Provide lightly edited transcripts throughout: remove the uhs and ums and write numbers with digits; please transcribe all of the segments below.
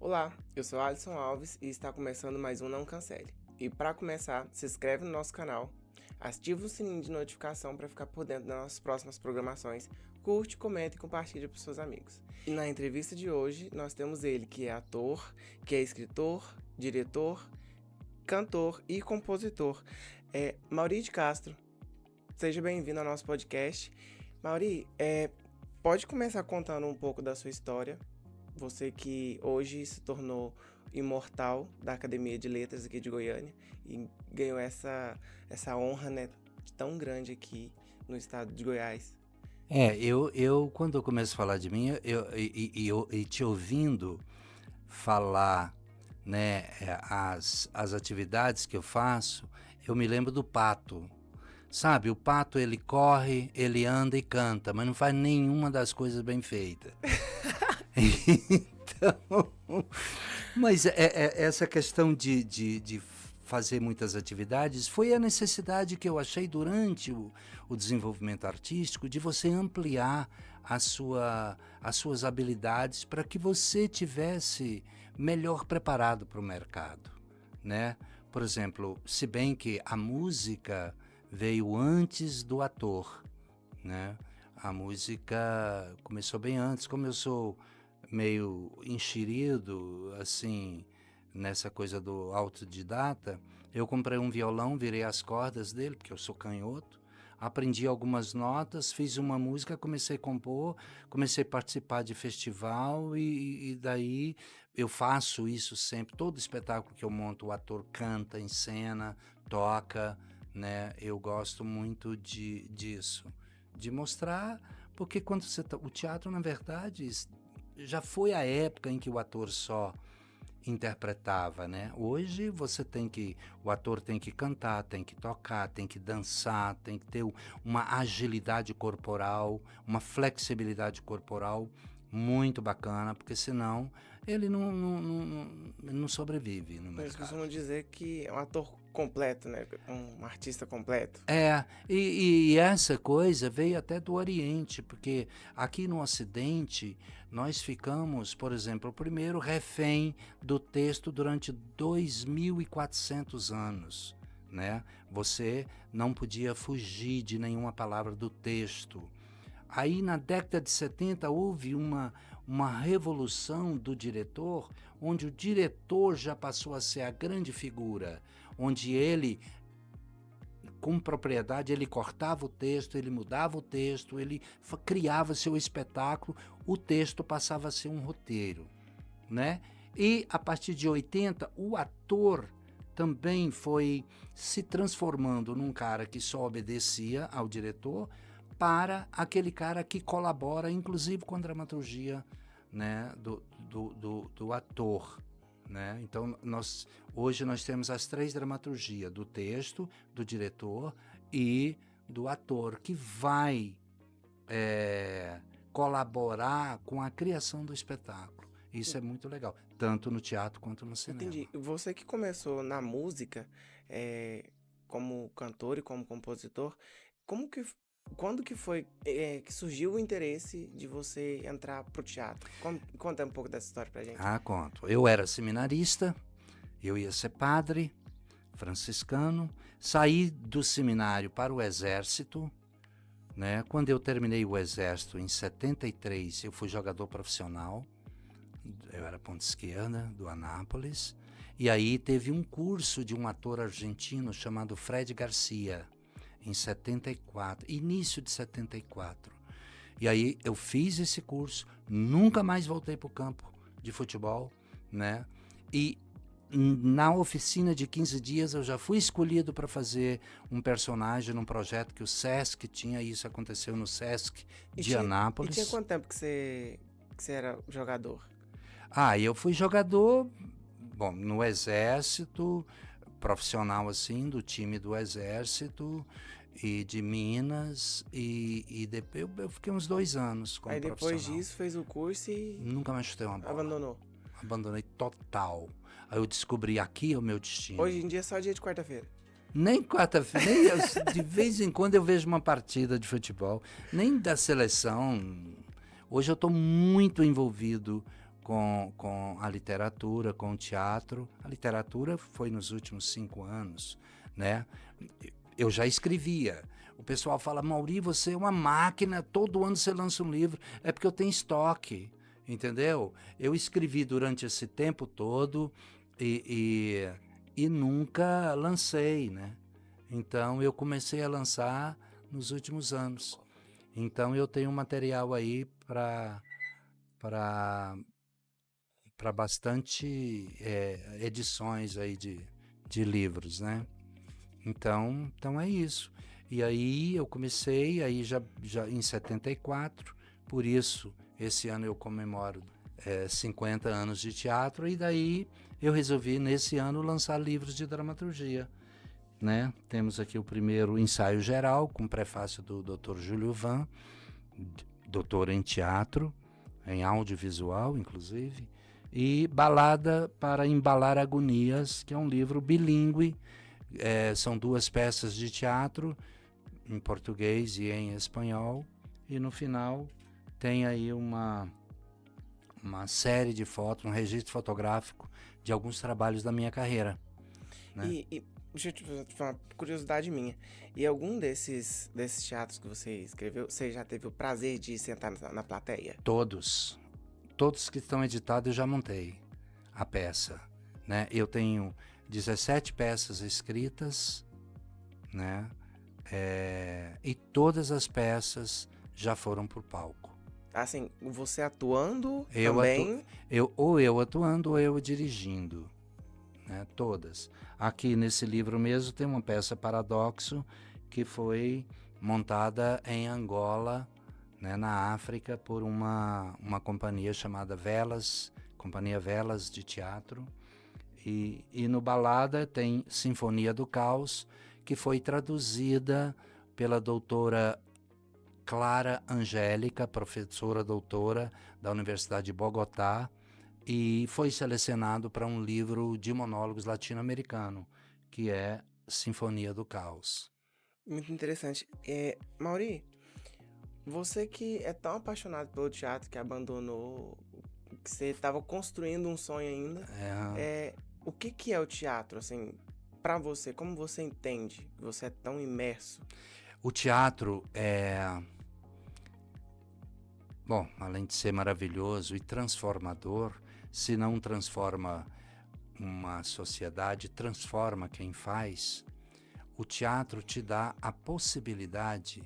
Olá, eu sou Alisson Alves e está começando mais um Não Cancele. E para começar, se inscreve no nosso canal, ativa o sininho de notificação para ficar por dentro das nossas próximas programações, curte, comenta e compartilha para os seus amigos. E na entrevista de hoje, nós temos ele que é ator, que é escritor, diretor, cantor e compositor, Mauri de Castro. Seja bem-vindo ao nosso podcast. Mauri, pode começar contando um pouco da sua história. Você que hoje se tornou imortal da Academia de Letras aqui de Goiânia e ganhou essa honra, né, tão grande aqui no estado de Goiás. Eu quando eu começo a falar de mim, e te ouvindo falar, né, as atividades que eu faço, eu me lembro do pato. Sabe, o pato ele corre, ele anda e canta, mas não faz nenhuma das coisas bem feitas. Então, mas essa questão de fazer muitas atividades foi a necessidade que eu achei durante o desenvolvimento artístico de você ampliar as suas habilidades para que você tivesse melhor preparado para o mercado, né? Por exemplo, se bem que a música veio antes do ator, né? A música começou bem antes, como eu sou meio enxerido, assim, nessa coisa do autodidata, eu comprei um violão, virei as cordas dele, porque eu sou canhoto, aprendi algumas notas, fiz uma música, comecei a compor, comecei a participar de festival e daí eu faço isso sempre, todo espetáculo que eu monto, o ator canta, encena, toca, né? Eu gosto muito disso, de mostrar, porque quando o teatro, na verdade, já foi a época em que o ator só interpretava, né? Hoje o ator tem que cantar, tem que tocar, tem que dançar, tem que ter uma agilidade corporal, uma flexibilidade corporal muito bacana, porque senão ele não sobrevive no Eles mercado. costumam dizer que é um ator completo, né? Um artista completo. E essa coisa veio até do Oriente, porque aqui no Ocidente nós ficamos, por exemplo, primeiro refém do texto durante 2.400 anos, né? Você não podia fugir de nenhuma palavra do texto. Aí na década de 70 houve uma revolução do diretor, onde o diretor já passou a ser a grande figura, onde ele, com propriedade, ele cortava o texto, ele mudava o texto, ele criava seu espetáculo, o texto passava a ser um roteiro, né? E a partir de 80, o ator também foi se transformando num cara que só obedecia ao diretor para aquele cara que colabora, inclusive com a dramaturgia, né, do ator. Né? Então, hoje nós temos as três dramaturgias, do texto, do diretor e do ator, que vai colaborar com a criação do espetáculo. Isso é muito legal, tanto no teatro quanto no cinema. Entendi. Você que começou na música, como cantor e como compositor, quando que foi que surgiu o interesse de você entrar pro teatro? Conta um pouco dessa história pra gente. Conto. Eu era seminarista, eu ia ser padre franciscano, saí do seminário para o exército, né? Quando eu terminei o exército em 73, eu fui jogador profissional, eu era ponta esquerda do Anápolis, e aí teve um curso de um ator argentino chamado Fred Garcia, em 74, início de 74. E aí eu fiz esse curso, nunca mais voltei para o campo de futebol, né? E na oficina de 15 dias eu já fui escolhido para fazer um personagem num projeto que o Sesc tinha, e isso aconteceu no Sesc de Anápolis. E tinha quanto tempo que você era jogador? Eu fui jogador, bom, no exército, profissional assim, do time do exército e de Minas, e depois eu fiquei uns 2 anos como profissional. Aí depois disso fez o curso e nunca mais chutei uma bola. abandonou. Abandonei total. Aí eu descobri, aqui é o meu destino. Hoje em dia é só dia de quarta-feira. Nem quarta-feira, de vez em quando eu vejo uma partida de futebol, nem da seleção. Hoje eu estou muito envolvido com a literatura, com o teatro. A literatura foi nos últimos 5 anos, né? Eu já escrevia. O pessoal fala, Mauri, você é uma máquina, todo ano você lança um livro. É porque eu tenho estoque, entendeu? Eu escrevi durante esse tempo todo e nunca lancei, né? Então, eu comecei a lançar nos últimos anos. Então, eu tenho material aí para bastante edições aí de livros, né? Então é isso. E aí eu comecei, aí já em 74, por isso esse ano eu comemoro 50 anos de teatro, e daí eu resolvi nesse ano lançar livros de dramaturgia, né? Temos aqui o primeiro ensaio geral, com prefácio do Dr. Júlio Van, doutor em teatro, em audiovisual inclusive, e Balada para Embalar Agonias, que é um livro bilíngue. São 2 peças de teatro, em português e em espanhol, e no final tem aí uma série de fotos, um registro fotográfico de alguns trabalhos da minha carreira, né? E deixa eu te falar uma curiosidade minha. E algum desses teatros que você escreveu, você já teve o prazer de sentar na plateia? Todos que estão editados eu já montei a peça, né? Eu tenho 17 peças escritas, né? E todas as peças já foram pro palco. Assim, você atuando também? Ou eu atuando ou eu dirigindo, né? Todas. Aqui nesse livro mesmo tem uma peça Paradoxo, que foi montada em Angola, né, na África, por uma companhia chamada Companhia Velas de Teatro. E no Balada tem Sinfonia do Caos, que foi traduzida pela doutora Clara Angélica, professora doutora da Universidade de Bogotá, e foi selecionado para um livro de monólogos latino-americano, que é Sinfonia do Caos. Muito interessante. Mauri, você que é tão apaixonado pelo teatro, que abandonou, que você estava construindo um sonho ainda, o que é o teatro, assim, para você? Como você entende que você é tão imerso? O teatro bom, além de ser maravilhoso e transformador, se não transforma uma sociedade, transforma quem faz. O teatro te dá a possibilidade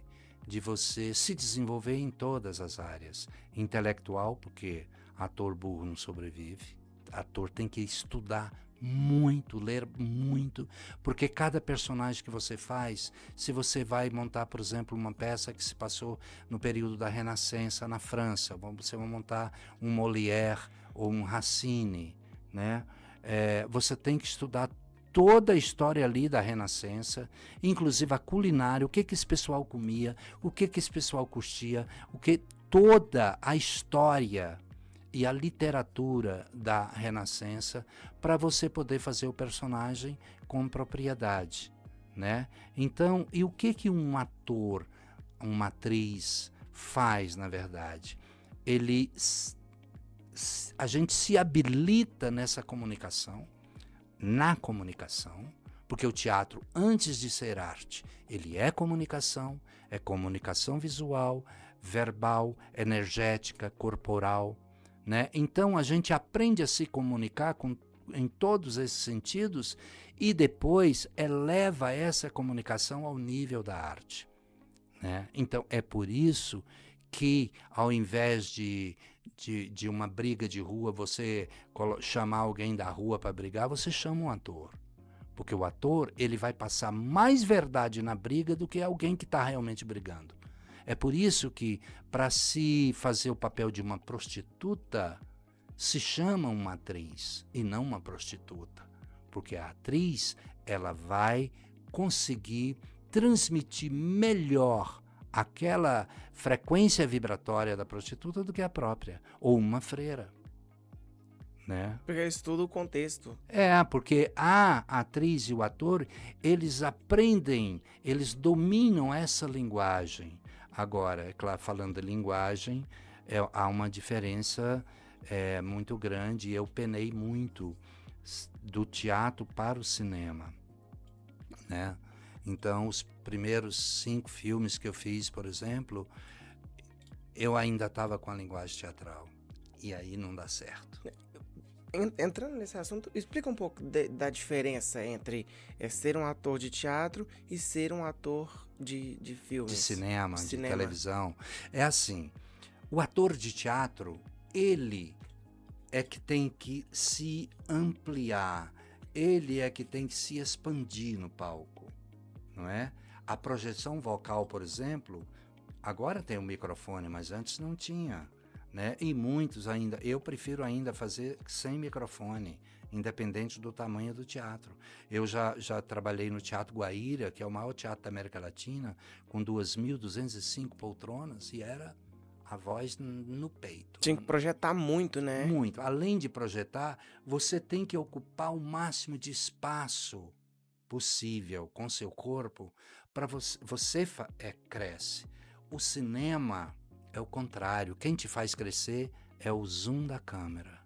de você se desenvolver em todas as áreas. Intelectual, porque ator burro não sobrevive. Ator tem que estudar muito, ler muito, porque cada personagem que você faz, se você vai montar, por exemplo, uma peça que se passou no período da Renascença na França, você vai montar um Molière ou um Racine, né? Você tem que estudar toda a história ali da Renascença, inclusive a culinária, o que esse pessoal comia, o que esse pessoal curtia, toda a história e a literatura da Renascença, para você poder fazer o personagem com propriedade, né? Então, e o que um ator, uma atriz faz, na verdade? A gente se habilita nessa comunicação, porque o teatro, antes de ser arte, ele é comunicação visual, verbal, energética, corporal, né? Então a gente aprende a se comunicar em todos esses sentidos e depois eleva essa comunicação ao nível da arte, né? Então é por isso que, ao invés de uma briga de rua, você chamar alguém da rua para brigar, você chama um ator. Porque o ator, ele vai passar mais verdade na briga do que alguém que está realmente brigando. É por isso que, para se fazer o papel de uma prostituta, se chama uma atriz e não uma prostituta. Porque a atriz, ela vai conseguir transmitir melhor aquela frequência vibratória da prostituta do que a própria, ou uma freira, né? Porque estuda o contexto. Porque a atriz e o ator, eles aprendem, eles dominam essa linguagem. Agora, é claro, falando de linguagem, há uma diferença é muito grande, e eu penei muito do teatro para o cinema, né? Então, os primeiros 5 filmes que eu fiz, por exemplo, eu ainda estava com a linguagem teatral. E aí não dá certo. Entrando nesse assunto, explica um pouco da diferença entre ser um ator de teatro e ser um ator de filmes. De cinema, de televisão. É assim, o ator de teatro, ele é que tem que se ampliar, ele é que tem que se expandir no palco, não é? A projeção vocal, por exemplo, agora tem um microfone, mas antes não tinha, né? E muitos ainda, eu prefiro ainda fazer sem microfone, independente do tamanho do teatro. Eu já trabalhei no Teatro Guaíra, que é o maior teatro da América Latina, com 2.205 poltronas, e era a voz no peito. Tinha que projetar muito, né? Muito. Além de projetar, você tem que ocupar o máximo de espaço possível com seu corpo para você cresce. O cinema é o contrário. Quem te faz crescer é o zoom da câmera.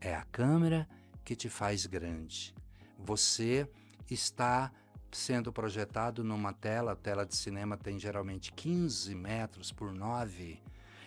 É a câmera que te faz grande. Você está sendo projetado numa tela, a tela de cinema tem geralmente 15 metros por 9.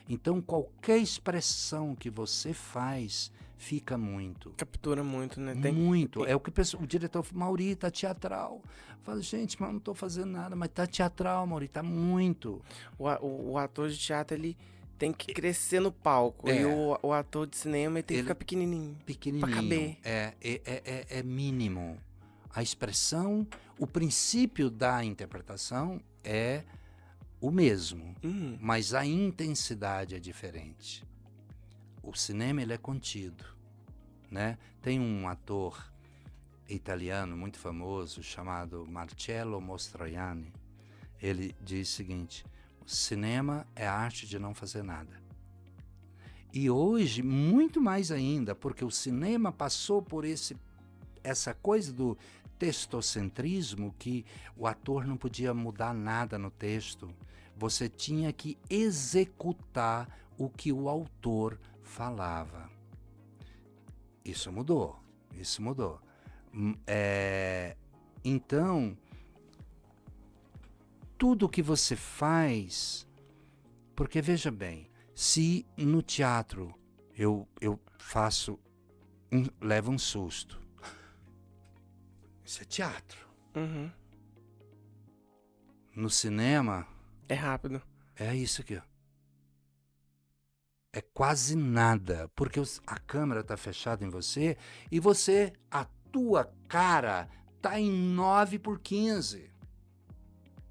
Então, qualquer expressão que você faz fica muito. Captura muito, né? Muito. É o que o diretor fala, Mauri, tá teatral. Fala, gente, mas eu não tô fazendo nada, mas tá teatral, Mauri, tá muito. O ator de teatro, ele tem que crescer no palco. E o ator de cinema, ele tem que ficar pequenininho. Pequenininho. Pra caber. É mínimo. A expressão, o princípio da interpretação é o mesmo, mas a intensidade é diferente. O cinema, ele é contido, né? Tem um ator italiano muito famoso chamado Marcello Mastroianni. Ele diz o seguinte: o cinema é a arte de não fazer nada. E hoje, muito mais ainda, porque o cinema passou por essa coisa do textocentrismo, que o ator não podia mudar nada no texto. Você tinha que executar o que o autor falava. Isso mudou. Então, tudo que você faz... Porque, veja bem, se no teatro eu faço... levo um susto. Isso é teatro. No cinema... É rápido. É isso aqui, ó. É quase nada, porque a câmera tá fechada em você e a tua cara tá em 9:15.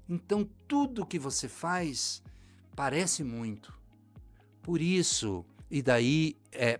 Então, tudo que você faz parece muito. Por isso, e daí,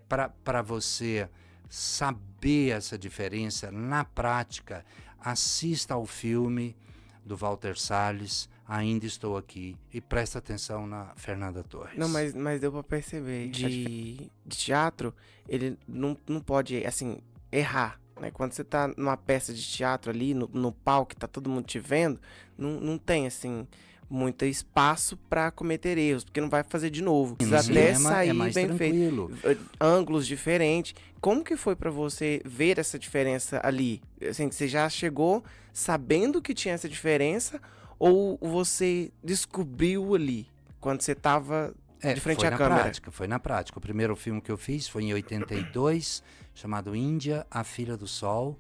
para você saber essa diferença na prática, assista ao filme do Walter Salles, Ainda Estou Aqui, e presta atenção na Fernanda Torres. Não, mas deu pra perceber. De teatro, ele não pode, assim, errar, né? Quando você tá numa peça de teatro ali, no palco, que tá todo mundo te vendo, não tem, assim, muito espaço pra cometer erros, porque não vai fazer de novo. Precisa até sair mais bem tranquilo. feito. Ângulos diferentes. Como que foi pra você ver essa diferença ali? Assim, você já chegou sabendo que tinha essa diferença, ou você descobriu ali, quando você estava de frente à câmera? Foi na prática. O primeiro filme que eu fiz foi em 82, chamado Índia, a Filha do Sol,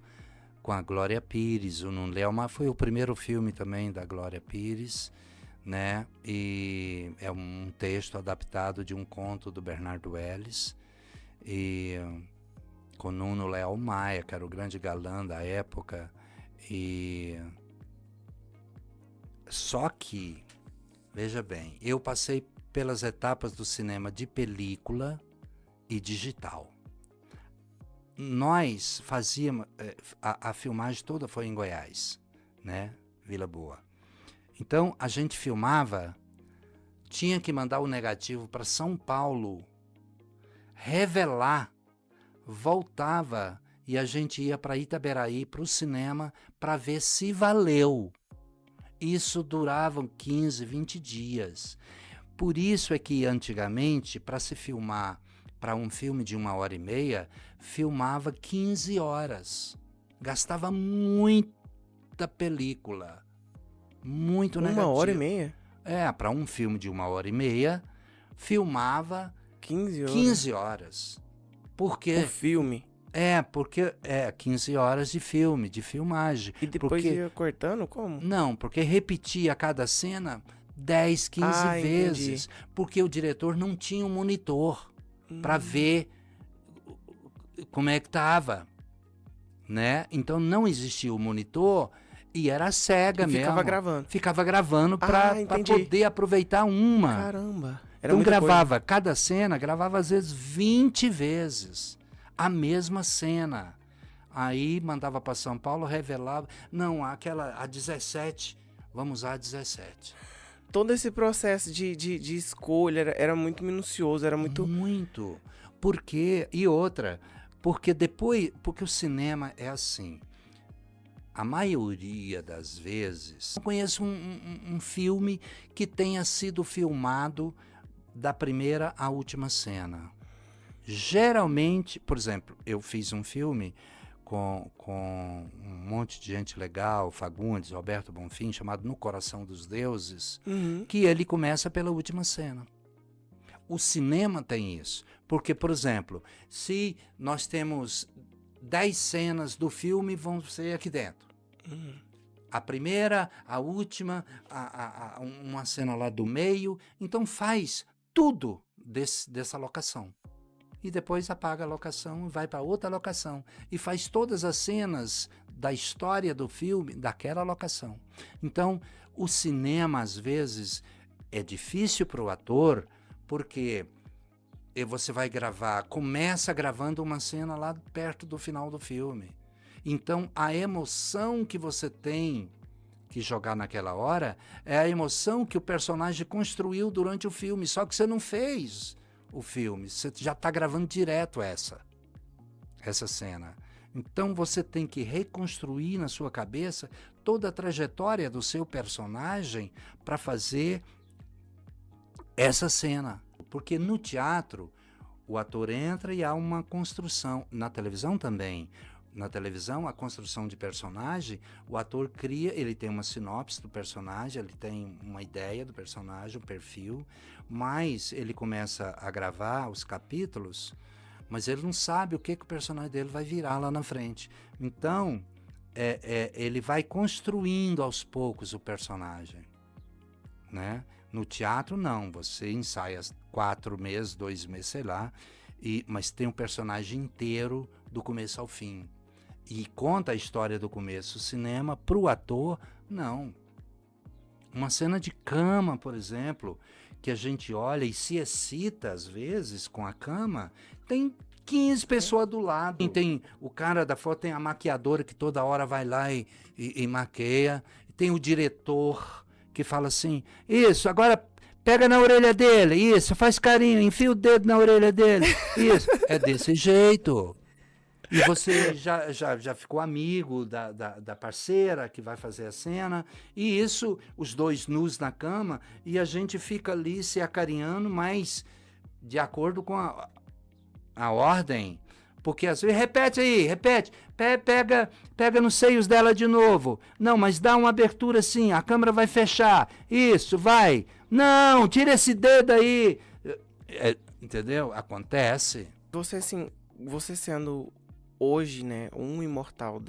com a Glória Pires. O Nuno Leomar foi o primeiro filme também da Glória Pires, né? E é um texto adaptado de um conto do Bernardo Ellis, e com Nuno Leal Maia, que era o grande galã da época. E só que, veja bem, eu passei pelas etapas do cinema de película e digital. Nós fazíamos, a filmagem toda foi em Goiás, né? Vila Boa. Então, a gente filmava, tinha que mandar o negativo para São Paulo, revelar, voltava e a gente ia para Itaberaí, para o cinema, para ver se valeu. Isso durava 15, 20 dias. Por isso é que antigamente, para se filmar para um filme de 1h30, filmava 15 horas. Gastava muita película. Muito negativo. 1h30? Para um filme de 1h30, filmava 15 horas? 15 horas. Por quê? O filme? Porque 15 horas de filme, de filmagem. E depois ia cortando como? Não, porque repetia cada cena 10, 15 vezes. Entendi. Porque o diretor não tinha um monitor para ver como é que estava, né? Então não existia o monitor e era cega mesmo. Ficava gravando. Ficava gravando para poder aproveitar uma. Caramba. Então gravava cada cena, gravava às vezes 20 vezes a mesma cena. Aí mandava para São Paulo, revelava, não, a 17, vamos usar a 17. Todo esse processo de escolha era muito minucioso, era muito... Muito. Porque o cinema é assim, a maioria das vezes, eu conheço um filme que tenha sido filmado da primeira à última cena. Geralmente, por exemplo, eu fiz um filme com um monte de gente legal, Fagundes, Roberto Bonfim, chamado No Coração dos Deuses, que ele começa pela última cena. O cinema tem isso, porque, por exemplo, se nós temos 10 cenas do filme, vão ser aqui dentro. A primeira, a última, uma cena lá do meio, então faz tudo dessa locação. E depois apaga a locação e vai para outra locação. E faz todas as cenas da história do filme daquela locação. Então, o cinema, às vezes, é difícil para o ator, porque você vai gravar, começa gravando uma cena lá perto do final do filme. Então, a emoção que você tem que jogar naquela hora é a emoção que o personagem construiu durante o filme, só que você não fez o filme, você já está gravando direto essa cena. Então você tem que reconstruir na sua cabeça toda a trajetória do seu personagem para fazer essa cena. Porque no teatro, o ator entra e há uma construção. Na televisão também. Na televisão, a construção de personagem, o ator cria, ele tem uma sinopse do personagem, ele tem uma ideia do personagem, um perfil, mas ele começa a gravar os capítulos, mas ele não sabe o que o personagem dele vai virar lá na frente. Então, ele vai construindo aos poucos o personagem, né? No teatro, não. Você ensaia 4 meses, 2 meses, sei lá, mas tem um personagem inteiro do começo ao fim. E conta a história do começo. O cinema, para o ator, não. Uma cena de cama, por exemplo, que a gente olha e se excita, às vezes, com a cama, tem 15 pessoas do lado. Tem o cara da foto, tem a maquiadora que toda hora vai lá e maqueia. Tem o diretor que fala assim, isso, agora pega na orelha dele, isso, faz carinho, enfia o dedo na orelha dele, isso. É desse jeito. E você já ficou amigo da parceira que vai fazer a cena, e isso, os dois nus na cama, e a gente fica ali se acarinhando, mas de acordo com a ordem. Porque às vezes, repete aí, pega nos seios dela de novo. Não, mas dá uma abertura assim, a câmera vai fechar. Isso, vai. Não, tira esse dedo aí. Entendeu? Acontece. Você sendo hoje, né, um imortal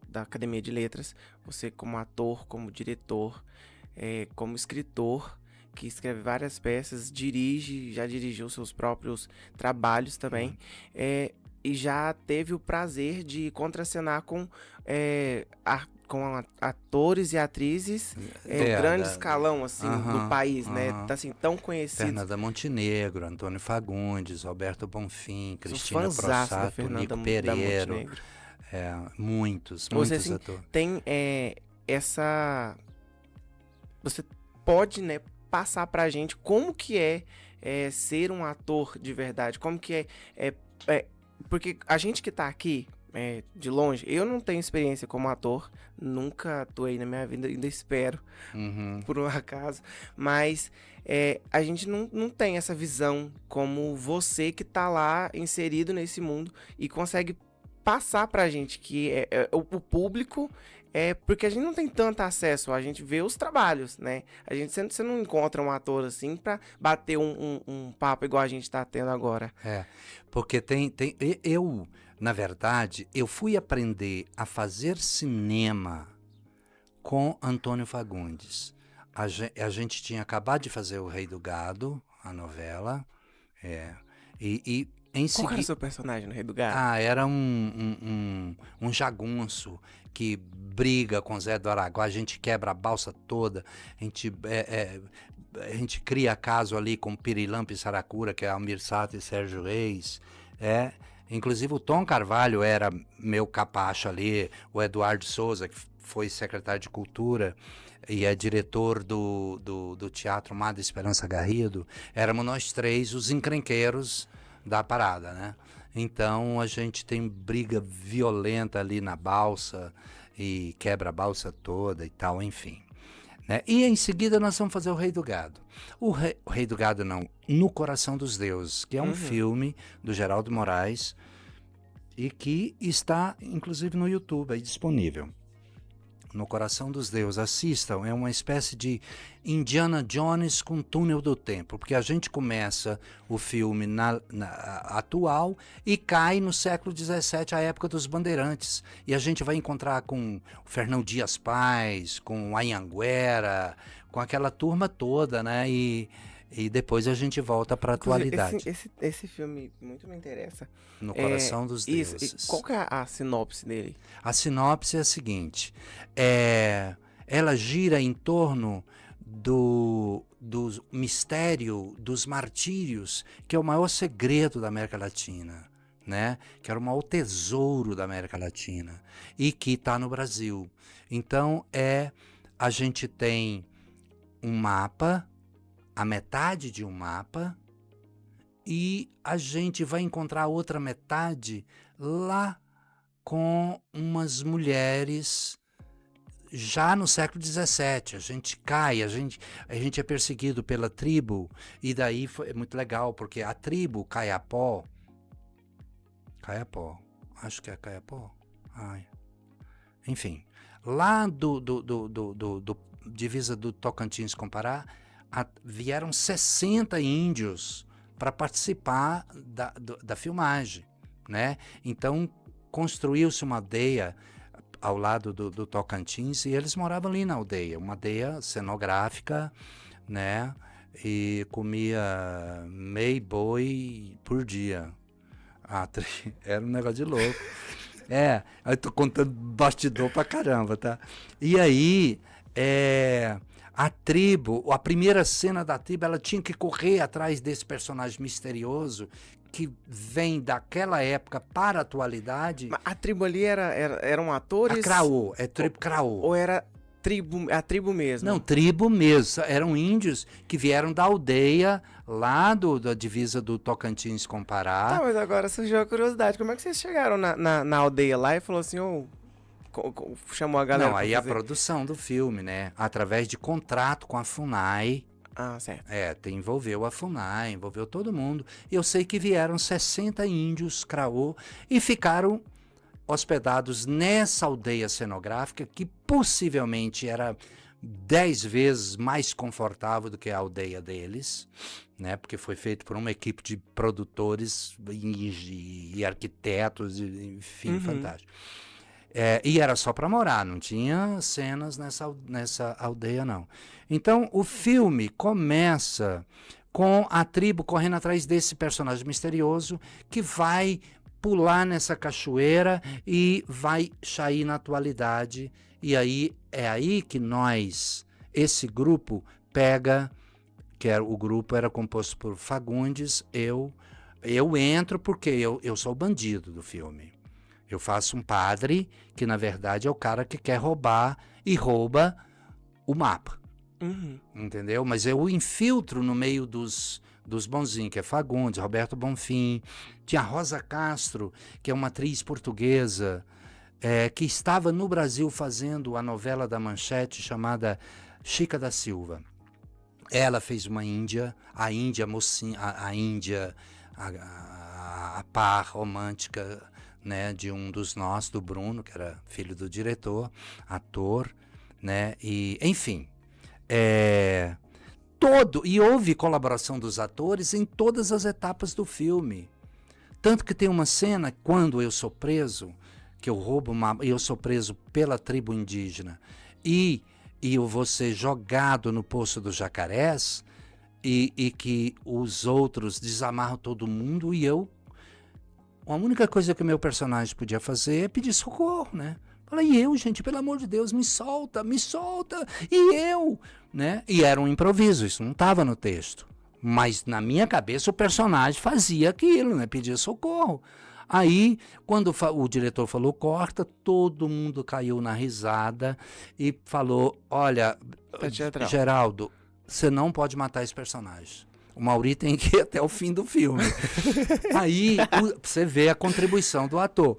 da Academia de Letras, você como ator, como diretor, como escritor, que escreve várias peças, já dirigiu seus próprios trabalhos também, e já teve o prazer de contracenar com atores e atrizes grande escalão assim, do país, né? Assim, tão conhecidos. Fernanda Montenegro, Antônio Fagundes, Roberto Bonfim, Cristina Prossato, Nico Pereiro. Muitos assim, atores. Tem essa... Você pode, né, passar pra gente como que é ser um ator de verdade, como que porque a gente que tá aqui de longe, eu não tenho experiência como ator, nunca atuei na minha vida, ainda espero, por um acaso, mas a gente não tem essa visão como você que tá lá inserido nesse mundo e consegue passar pra gente que o público porque a gente não tem tanto acesso, a gente vê os trabalhos, né? Você não encontra um ator assim pra bater um papo igual a gente tá tendo agora. Porque eu, na verdade, eu fui aprender a fazer cinema com Antônio Fagundes. A gente tinha acabado de fazer O Rei do Gado, a novela, e em Qual era o seguida... seu personagem no Rei do Gado? Era um jagunço que briga com Zé do Araguá, a gente quebra a balsa toda, a gente cria caso ali com Pirilampo e Saracura, que é Almir Sater e Sérgio Reis, inclusive o Tom Carvalho era meu capacho ali, o Eduardo Souza, que foi secretário de Cultura e é diretor do Teatro Madre Esperança Garrido, éramos nós três os encrenqueiros da parada, né? Então a gente tem briga violenta ali na balsa e quebra a balsa toda e tal, enfim. Né? E em seguida nós vamos fazer O Rei do Gado. O Rei do Gado não, No Coração dos Deuses, que é um filme do Geraldo Moraes e que está inclusive no YouTube aí disponível. No Coração dos Deuses, assistam, é uma espécie de Indiana Jones com Túnel do Tempo, porque a gente começa o filme atual e cai no século XVII, a época dos bandeirantes, e a gente vai encontrar com o Fernão Dias Paz, com o Anhanguera, com aquela turma toda, né, e depois a gente volta para a atualidade. Esse filme muito me interessa. No Coração dos Deuses. Isso, qual que é a sinopse dele? A sinopse é a seguinte, ela gira em torno do mistério dos martírios, que é o maior segredo da América Latina, né? Que era o maior tesouro da América Latina e que está no Brasil. Então a gente tem um mapa, a metade de um mapa, e a gente vai encontrar a outra metade lá com umas mulheres já no século XVII. A gente cai, a gente é perseguido pela tribo, e daí é muito legal, porque a tribo Caiapó, acho que é Caiapó, enfim, lá do divisa do Tocantins com Pará, vieram 60 índios para participar da filmagem, né? Então construiu-se uma aldeia ao lado do Tocantins e eles moravam ali na aldeia, uma aldeia cenográfica, né? E comia meio boi por dia. Era um negócio de louco. Eu tô contando bastidor pra caramba, tá? E aí, a tribo, a primeira cena da tribo, ela tinha que correr atrás desse personagem misterioso que vem daquela época para a atualidade. Mas a tribo ali eram atores? A Craô, tribo Craô. Ou era a tribo mesmo? Não, tribo mesmo. Eram índios que vieram da aldeia lá da divisa do Tocantins com Pará. Tá, mas agora surgiu a curiosidade. Como é que vocês chegaram na aldeia lá e falou assim, chamou a galera? Não, aí a produção do filme, né? Através de contrato com a FUNAI. Ah, certo. Envolveu a FUNAI, envolveu todo mundo. Eu sei que vieram 60 índios Craô e ficaram hospedados nessa aldeia cenográfica que possivelmente era 10 vezes mais confortável do que a aldeia deles, né? Porque foi feito por uma equipe de produtores e arquitetos, enfim, fantástico. E era só para morar, não tinha cenas nessa aldeia, não. Então, o filme começa com a tribo correndo atrás desse personagem misterioso que vai pular nessa cachoeira e vai sair na atualidade. E aí é aí que esse grupo pega, o grupo era composto por Fagundes, eu entro porque eu sou o bandido do filme. Eu faço um padre que, na verdade, é o cara que quer roubar e rouba o mapa. Entendeu? Mas eu infiltro no meio dos bonzinhos, que é Fagundes, Roberto Bonfim. Tinha Rosa Castro, que é uma atriz portuguesa, que estava no Brasil fazendo a novela da Manchete chamada Chica da Silva. Ela fez uma índia, a índia mocinha, a índia, a par romântica, né, de um dos nós, do Bruno, que era filho do diretor, ator, né, e enfim, e houve colaboração dos atores em todas as etapas do filme. Tanto que tem uma cena, quando eu sou preso, que eu sou preso pela tribo indígena, e eu vou ser jogado no Poço dos Jacarés, e que os outros desamarram todo mundo, e a única coisa que o meu personagem podia fazer é pedir socorro, né? Falei, e eu, gente, pelo amor de Deus, me solta, e eu, né? E era um improviso, isso não estava no texto. Mas na minha cabeça o personagem fazia aquilo, né? Pedia socorro. Aí, quando o diretor falou corta, todo mundo caiu na risada e falou, olha, Geraldo, você não pode matar esse personagem. O Mauri tem que ir até o fim do filme. Aí, você vê a contribuição do ator.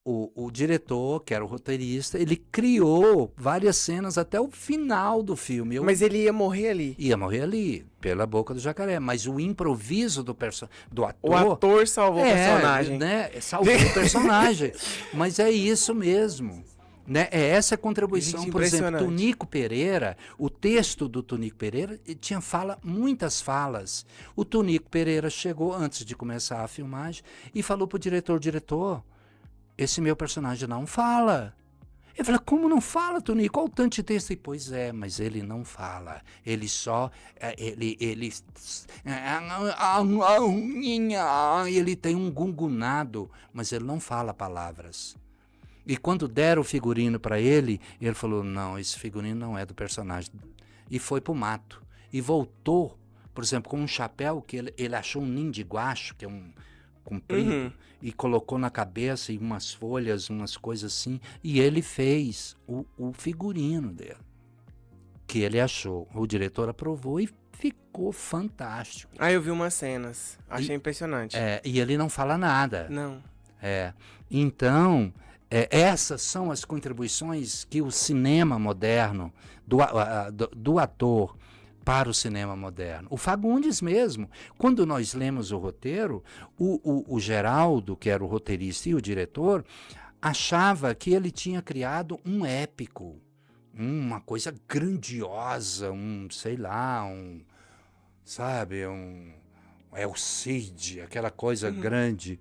O diretor, que era o roteirista, ele criou várias cenas até o final do filme. Mas ele ia morrer ali? Ia morrer ali, pela boca do jacaré. Mas o improviso do ator... O ator salvou o personagem. Né? Salvou o personagem. Mas é isso mesmo. Né? É essa contribuição. Gente, por exemplo, Tunico Pereira, o texto do Tunico Pereira tinha muitas falas. O Tunico Pereira chegou antes de começar a filmagem e falou para o diretor, esse meu personagem não fala. Eu falei, como não fala, Tonico? Qual o tanto de texto? E, pois é, mas ele não fala. Ele só... Ele tem um gungunado, mas ele não fala palavras. E quando deram o figurino para ele falou, não, esse figurino não é do personagem. E foi pro mato. E voltou, por exemplo, com um chapéu que ele achou um ninho de guacho, que é um comprido, e colocou na cabeça e umas folhas, umas coisas assim, e ele fez o figurino dele, que ele achou. O diretor aprovou e ficou fantástico. Aí eu vi umas cenas, achei impressionante. E ele não fala nada. Não. Então, essas são as contribuições que o cinema moderno, do ator, para o cinema moderno. O Fagundes mesmo, quando nós lemos o roteiro, o Geraldo, que era o roteirista e o diretor, achava que ele tinha criado um épico, uma coisa grandiosa, El Cid, aquela coisa grande.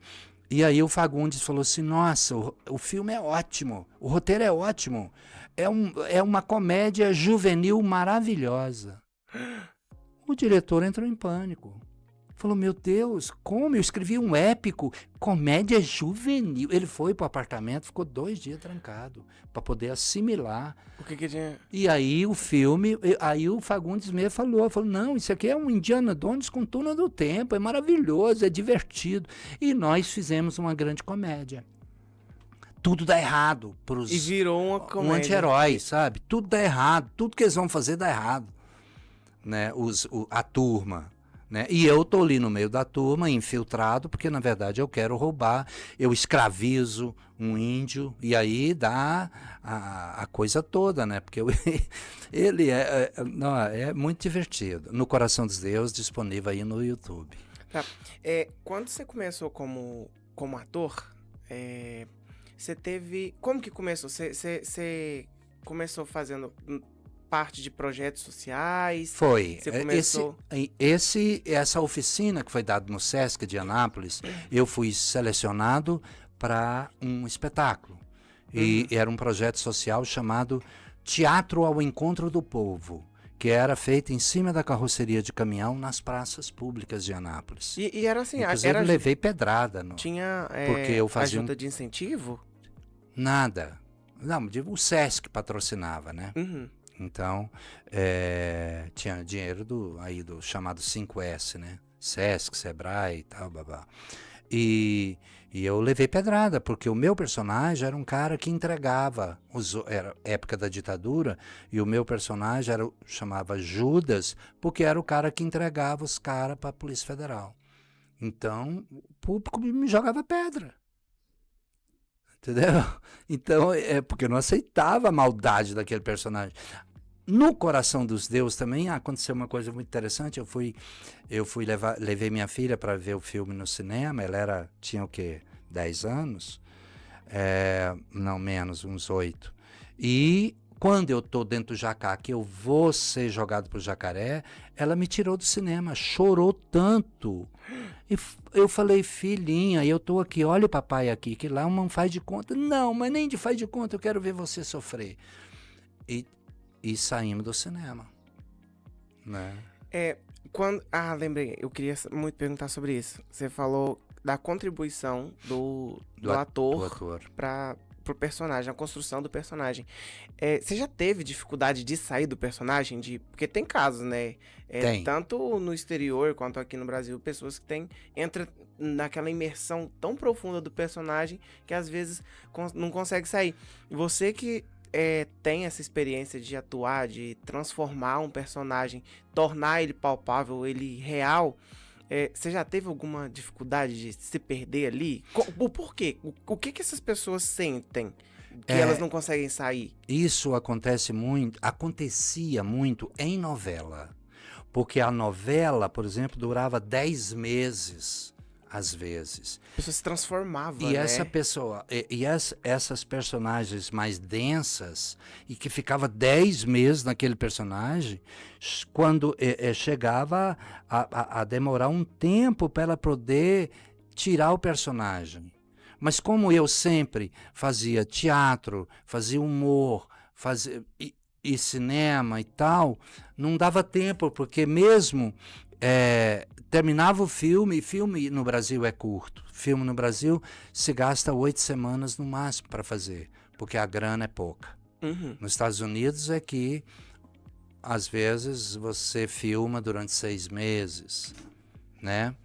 E aí o Fagundes falou assim, nossa, o filme é ótimo, o roteiro é ótimo, é uma comédia juvenil maravilhosa. O diretor entrou em pânico. Falou, meu Deus, como eu escrevi um épico, comédia juvenil. Ele foi pro apartamento, ficou 2 dias trancado, para poder assimilar. O que tinha? E aí o filme, aí o Fagundes mesmo falou, não, isso aqui é um Indiana Jones com túnel do tempo, é maravilhoso, é divertido. E nós fizemos uma grande comédia. Tudo dá errado pros E virou uma comédia. Um anti-herói, sabe? Tudo dá errado, tudo que eles vão fazer dá errado. Né, a turma, né? E eu tô ali no meio da turma, infiltrado, porque na verdade eu quero roubar, eu escravizo um índio, e aí dá a coisa toda, né? Porque ele é muito divertido. No Coração dos Deuses, disponível aí no YouTube. Tá. Quando você começou como ator, você teve... Como que começou? Você começou fazendo... parte de projetos sociais? Foi. Você começou... Essa oficina que foi dada no Sesc de Anápolis, eu fui selecionado para um espetáculo. E era um projeto social chamado Teatro ao Encontro do Povo, que era feito em cima da carroceria de caminhão nas praças públicas de Anápolis. E era assim... Inclusive, eu levei pedrada. Tinha porque eu fazia ajuda de incentivo? Nada. Não, o Sesc patrocinava, né? Então, tinha dinheiro do chamado 5S, né? Sesc, Sebrae e tal, babá. E eu levei pedrada, porque o meu personagem era um cara que entregava, era época da ditadura, e o meu personagem chamava Judas, porque era o cara que entregava os caras para a Polícia Federal. Então, o público me jogava pedra. Entendeu? Então, porque eu não aceitava a maldade daquele personagem. no Coração dos Deuses também aconteceu uma coisa muito interessante. Levei minha filha para ver o filme no cinema. Ela tinha o quê? 10 anos? Não, menos, uns 8. E quando eu tô dentro do jacá, que eu vou ser jogado pro jacaré, ela me tirou do cinema, chorou tanto. E eu falei, filhinha, eu tô aqui, olha o papai aqui, que lá não faz de conta. Não, mas nem de faz de conta, eu quero ver você sofrer. E saímos do cinema, né? Lembrei, eu queria muito perguntar sobre isso. Você falou da contribuição do ator pro personagem, a construção do personagem. Você já teve dificuldade de sair do personagem? Porque tem casos, né? Tem. Tanto no exterior quanto aqui no Brasil, pessoas que entram naquela imersão tão profunda do personagem que às vezes não consegue sair. Você que tem essa experiência de atuar, de transformar um personagem, tornar ele palpável, ele real, você já teve alguma dificuldade de se perder ali? Por quê? O que essas pessoas sentem que elas não conseguem sair? Isso acontecia muito em novela. Porque a novela, por exemplo, durava 10 meses, às vezes. A pessoa se transformava, e né? Essa pessoa, essas personagens mais densas, e que ficava 10 meses naquele personagem, quando chegava a demorar um tempo para ela poder tirar o personagem. Mas como eu sempre fazia teatro, fazia humor, e cinema e tal, não dava tempo, porque mesmo terminava o filme no Brasil é curto. Filme no Brasil se gasta 8 semanas no máximo para fazer, porque a grana é pouca. Uhum. Nos Estados Unidos é que, às vezes, você filma durante 6 meses, né?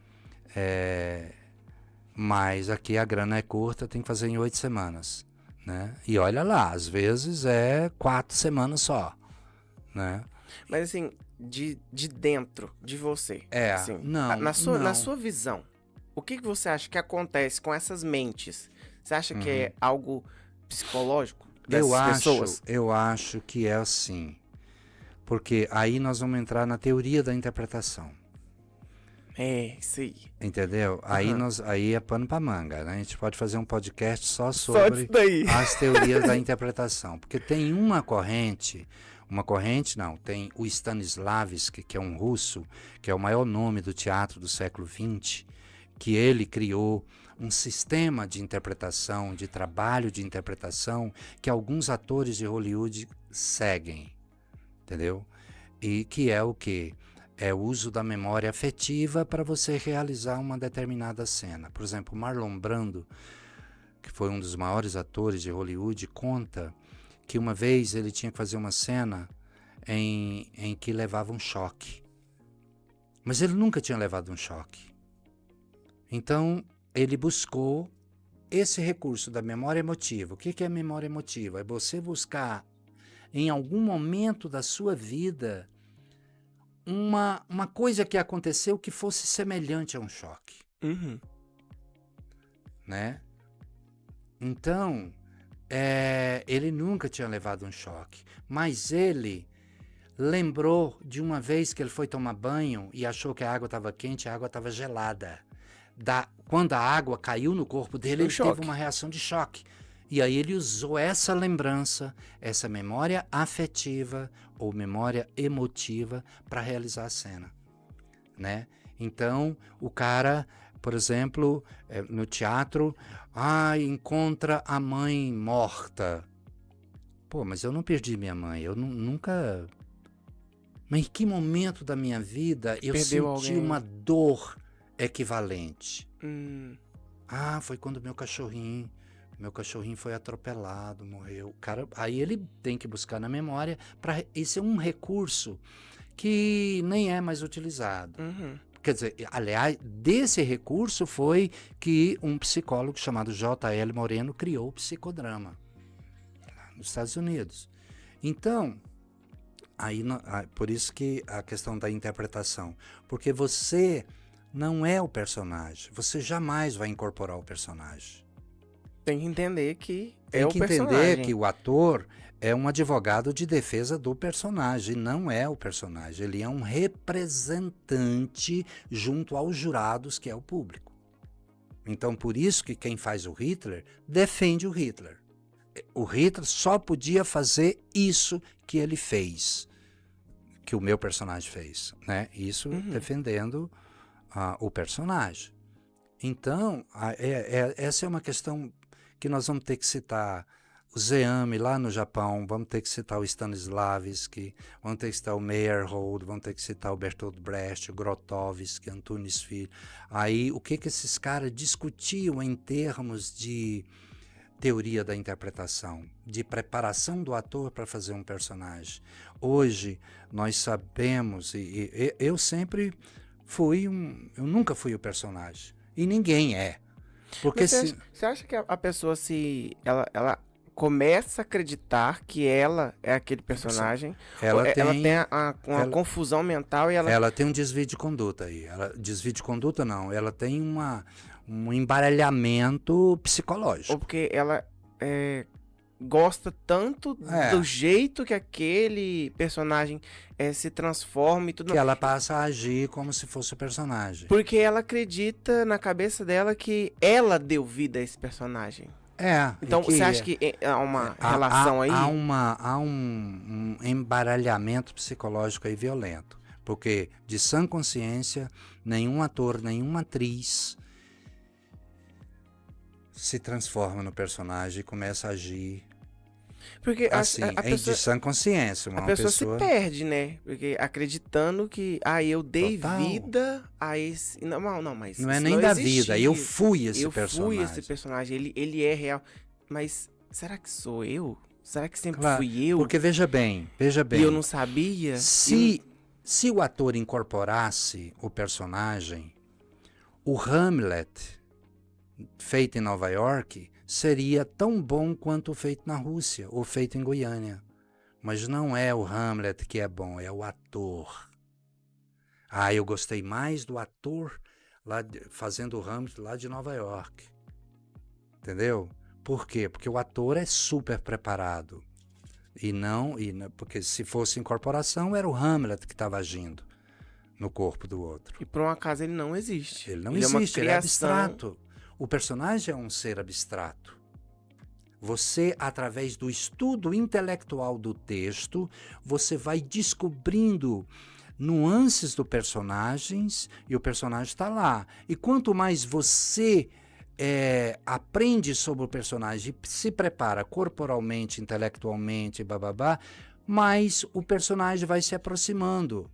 Mas aqui a grana é curta, tem que fazer em 8 semanas. Né? E olha lá, às vezes 4 semanas só, né? Mas assim, de dentro de você, assim, não. Na sua visão, o que você acha que acontece com essas mentes? Você acha que é algo psicológico dessas pessoas? Eu acho que é assim, porque aí nós vamos entrar na teoria da interpretação. Isso aí. Entendeu? Aí é pano pra manga, né? A gente pode fazer um podcast só sobre as teorias da interpretação. Porque tem tem o Stanislavski, que é um russo, que é o maior nome do teatro do século XX, que ele criou um sistema de interpretação, de trabalho de interpretação, que alguns atores de Hollywood seguem, entendeu? E que é o quê? É o uso da memória afetiva para você realizar uma determinada cena. Por exemplo, Marlon Brando, que foi um dos maiores atores de Hollywood, conta que uma vez ele tinha que fazer uma cena em que levava um choque. Mas ele nunca tinha levado um choque. Então, ele buscou esse recurso da memória emotiva. O que é memória emotiva? É você buscar, em algum momento da sua vida, uma coisa que aconteceu que fosse semelhante a um choque. Uhum. Né? Então, ele nunca tinha levado um choque, mas ele lembrou de uma vez que ele foi tomar banho e achou que a água estava quente, a água estava gelada. Quando a água caiu no corpo dele, ele teve uma reação de choque. E aí ele usou essa lembrança, essa memória afetiva ou memória emotiva para realizar a cena, né? Então, o cara, por exemplo, no teatro, encontra a mãe morta. Pô, mas eu não perdi minha mãe, eu nunca... Mas em que momento da minha vida eu senti uma dor equivalente? Foi quando meu cachorrinho foi atropelado, morreu. Cara, aí ele tem que buscar na memória. Isso é um recurso que nem é mais utilizado. Uhum. Quer dizer, aliás, desse recurso foi que um psicólogo chamado J.L. Moreno criou o psicodrama lá nos Estados Unidos. Então, por isso que a questão da interpretação. Porque você não é o personagem. Você jamais vai incorporar o personagem. Tem que entender que o personagem. Tem que entender que o ator é um advogado de defesa do personagem, não é o personagem. Ele é um representante junto aos jurados, que é o público. Então, por isso que quem faz o Hitler defende o Hitler. O Hitler só podia fazer isso que ele fez, que o meu personagem fez, né? Isso defendendo o personagem. Então, essa é uma questão que nós vamos ter que citar o Zeame lá no Japão, vamos ter que citar o Stanislavski, vamos ter que citar o Meyerhold, vamos ter que citar o Bertolt Brecht, o Grotowski, Antunes Filho. Aí, o que esses caras discutiam em termos de teoria da interpretação, de preparação do ator para fazer um personagem. Hoje, nós sabemos, e eu sempre fui eu nunca fui o personagem, e ninguém é. Porque você acha que a pessoa, ela começa a acreditar que ela é aquele personagem, ela tem uma confusão mental e ela tem um desvio de conduta aí. Desvio de conduta não, ela tem um embaralhamento psicológico. Ou porque ela gosta tanto do jeito que aquele personagem se transforma e tudo. Que ela passa a agir como se fosse o personagem. Porque ela acredita na cabeça dela que ela deu vida a esse personagem. Então, você acha que há uma relação aí? Há um embaralhamento psicológico aí violento. Porque, de sã consciência, nenhum ator, nenhuma atriz se transforma no personagem e começa a agir porque assim, a pessoa, de sã consciência. A pessoa se perde, né? Porque acreditando que eu dei vida a esse... Não, mas não é nem da vida, eu fui esse personagem. Eu fui esse personagem, ele é real. Mas será que sou eu? Será que sempre fui eu? Porque veja bem. E eu não sabia? Se o ator incorporasse o personagem, o Hamlet, feito em Nova York, seria tão bom quanto o feito na Rússia, ou feito em Goiânia. Mas não é o Hamlet que é bom, é o ator. Eu gostei mais do ator fazendo o Hamlet lá de Nova York. Entendeu? Por quê? Porque o ator é super preparado. Porque se fosse incorporação, era o Hamlet que estava agindo no corpo do outro. E por um acaso ele não existe. Ele não existe, ele é abstrato. O personagem é um ser abstrato. Você, através do estudo intelectual do texto, você vai descobrindo nuances do personagens e o personagem está lá. E quanto mais você aprende sobre o personagem e se prepara corporalmente, intelectualmente, mais o personagem vai se aproximando,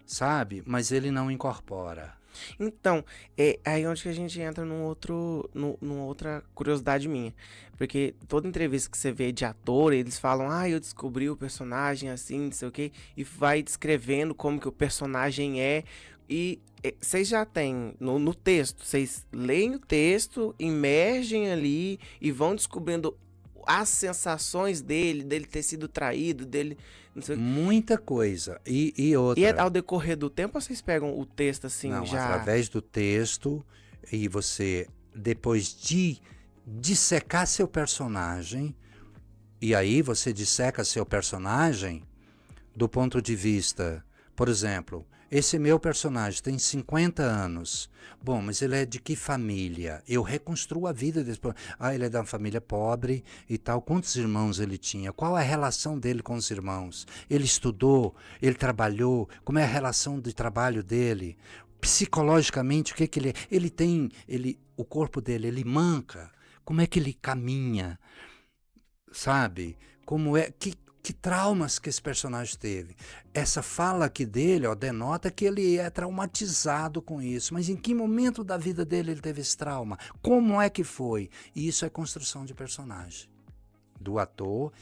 sabe? Mas ele não incorpora. Então, é aí onde que a gente entra numa outra curiosidade minha. Porque toda entrevista que você vê de ator, eles falam, eu descobri o personagem assim, não sei o quê, e vai descrevendo como que o personagem é. E vocês já têm no texto, vocês leem o texto, imergem ali e vão descobrindo as sensações dele ter sido traído, dele... Não sei. Muita coisa. E outra... E ao decorrer do tempo, vocês pegam o texto assim, não, já... através do texto, e você, depois de dissecar seu personagem, e aí você disseca seu personagem do ponto de vista, por exemplo, esse meu personagem tem 50 anos. Bom, mas ele é de que família? Eu reconstruo a vida desse... ele é de uma família pobre e tal. Quantos irmãos ele tinha? Qual é a relação dele com os irmãos? Ele estudou? Ele trabalhou? Como é a relação de trabalho dele? Psicologicamente, o que ele é? Ele tem... o corpo dele, ele manca. Como é que ele caminha? Sabe? Como é... Que traumas que esse personagem teve. Essa fala aqui dele denota que ele é traumatizado com isso. Mas em que momento da vida dele ele teve esse trauma? Como é que foi? E isso é construção de personagem do ator.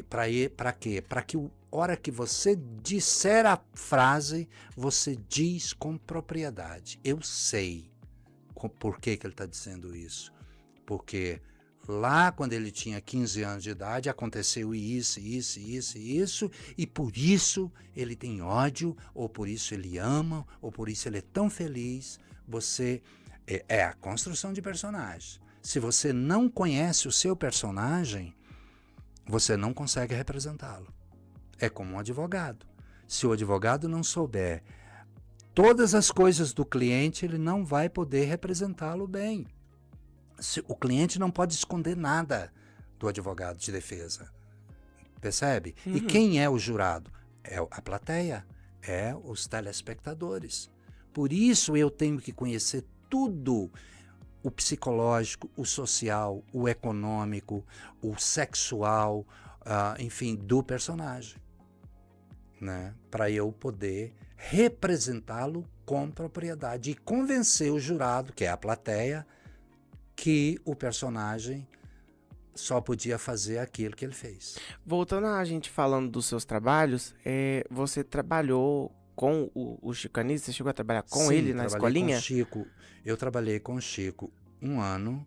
Para quê? Para que a hora que você disser a frase, você diz com propriedade. Eu sei por que ele está dizendo isso. Porque... lá, quando ele tinha 15 anos de idade, aconteceu isso, e por isso ele tem ódio, ou por isso ele ama, ou por isso ele é tão feliz. Você é a construção de personagem. Se você não conhece o seu personagem, você não consegue representá-lo. É como um advogado. Se o advogado não souber todas as coisas do cliente, ele não vai poder representá-lo bem. O cliente não pode esconder nada do advogado de defesa. Percebe? E quem é o jurado? É a plateia, é os telespectadores. Por isso eu tenho que conhecer tudo, o psicológico, o social, o econômico, o sexual, enfim, do personagem, né? Para eu poder representá-lo com propriedade e convencer o jurado, que é a plateia, que o personagem só podia fazer aquilo que ele fez. Voltando a gente falando dos seus trabalhos, você trabalhou com o Chico Anísio? Você chegou a trabalhar com ele na escolinha? Com o Chico. Eu trabalhei com o Chico 1 ano.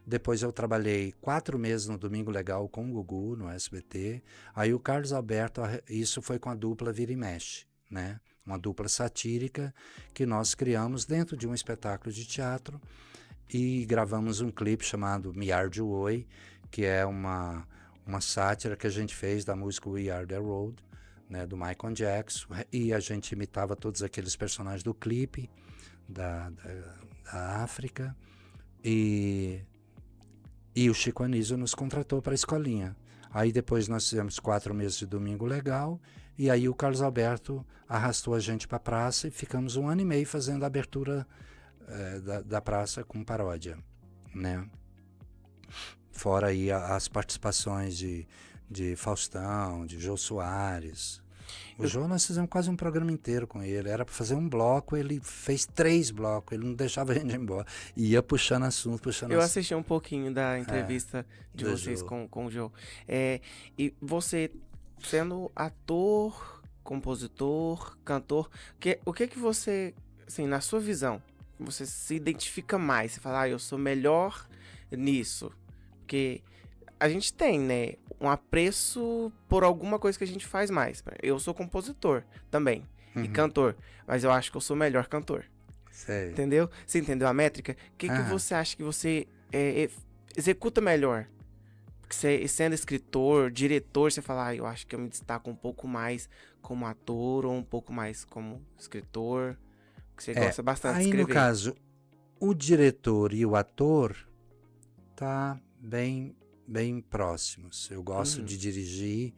Depois eu trabalhei 4 meses no Domingo Legal com o Gugu, no SBT. Aí o Carlos Alberto, isso foi com a dupla Vira e Mexe, né? Uma dupla satírica que nós criamos dentro de um espetáculo de teatro e gravamos um clipe chamado Me Arde Oi, que é uma sátira que a gente fez da música We Are The Road, né, do Michael Jackson, e a gente imitava todos aqueles personagens do clipe da África, e o Chico Anísio nos contratou para a escolinha. Aí depois nós fizemos 4 meses de Domingo Legal, e aí o Carlos Alberto arrastou a gente para a praça e ficamos 1 ano e meio fazendo a abertura da praça com paródia, né? Fora aí as participações de Faustão, de Jô Soares. O Jô, nós fizemos quase um programa inteiro com ele. Era para fazer um bloco, ele fez 3 blocos, ele não deixava a gente ir embora. Ia puxando assunto, Eu assisti um pouquinho da entrevista de vocês Jô. com o Jô. E você, sendo ator, compositor, cantor, o que você, assim, na sua visão, você se identifica mais? Você fala, eu sou melhor nisso. Porque a gente tem, né, um apreço por alguma coisa que a gente faz mais. Eu sou compositor também, e cantor, mas eu acho que eu sou melhor cantor. Sei. Entendeu? Você entendeu a métrica? O que você acha que você executa melhor? Porque você, sendo escritor, diretor, você fala, eu acho que eu me destaco um pouco mais como ator ou um pouco mais como escritor, porque você gosta bastante de escrever. Aí, no caso, o diretor e o ator tá bem próximos. Eu gosto de dirigir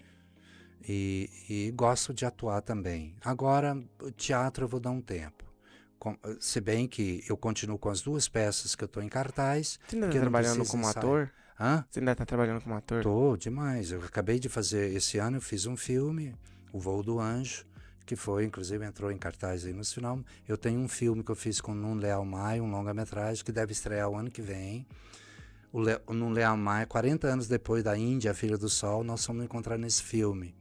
e gosto de atuar também. Agora, o teatro eu vou dar um tempo. Se bem que eu continuo com as 2 peças que eu estou em cartaz. Você ainda está trabalhando como ator? Hã? Você ainda está trabalhando como ator? Tô demais. Eu acabei de fazer, esse ano eu fiz um filme, O Voo do Anjo, que foi, inclusive, entrou em cartaz aí no final. Eu tenho um filme que eu fiz com o Nuno Leal Maia, um longa-metragem, que deve estrear o ano que vem. O Nuno Leal Maia, 40 anos depois da Índia, a Filha do Sol, nós fomos encontrar nesse filme.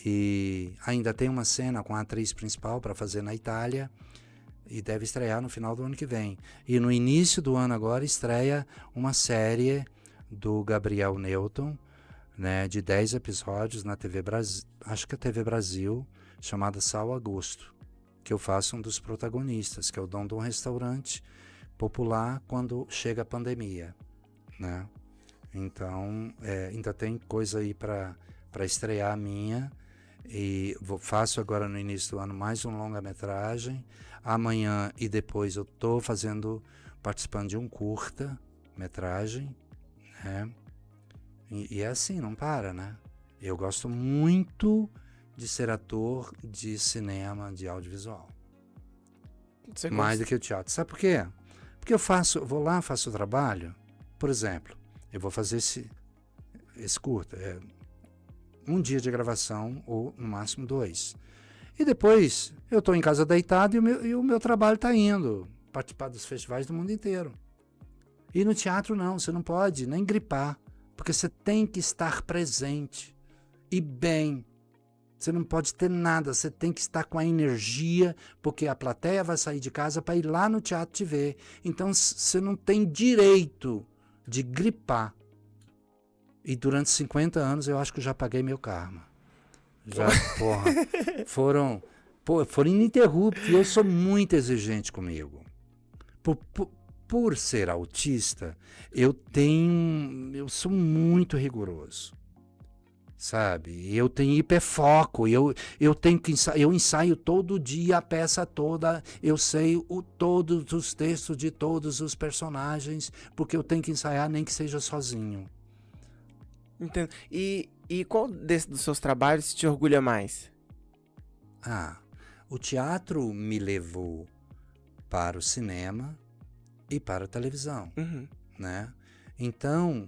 E ainda tem uma cena com a atriz principal para fazer na Itália, e deve estrear no final do ano que vem. E no início do ano agora estreia uma série do Gabriel Newton, né, de 10 episódios na TV Brasil, acho que é TV Brasil, chamada Sal Agosto, que eu faço um dos protagonistas, que é o dono de um restaurante popular quando chega a pandemia, né? Então, ainda tem coisa aí para estrear a minha, e faço agora no início do ano mais um longa-metragem. Amanhã e depois eu estou participando de um curta-metragem, né? E é assim, não para, né? Eu gosto muito de ser ator de cinema, de audiovisual. Mais do que o teatro. Sabe por quê? Porque eu vou lá, faço o trabalho. Por exemplo, eu vou fazer esse curta. 1 dia de gravação, ou no máximo 2. E depois eu estou em casa deitado e o meu trabalho está indo. Participar dos festivais do mundo inteiro. E no teatro não, você não pode nem gripar. Porque você tem que estar presente. E bem. Você não pode ter nada, você tem que estar com a energia, porque a plateia vai sair de casa para ir lá no teatro te ver. Então você não tem direito de gripar. E durante 50 anos eu acho que eu já paguei meu karma. Já, foram ininterruptos. E eu sou muito exigente comigo. Por ser autista, eu sou muito rigoroso. sabe? Eu tenho hiperfoco, eu tenho que eu ensaio todo dia a peça toda, eu sei todos os textos de todos os personagens, porque eu tenho que ensaiar nem que seja sozinho. Entendo. E qual dos seus trabalhos te orgulha mais? O teatro me levou para o cinema e para a televisão, né? Então,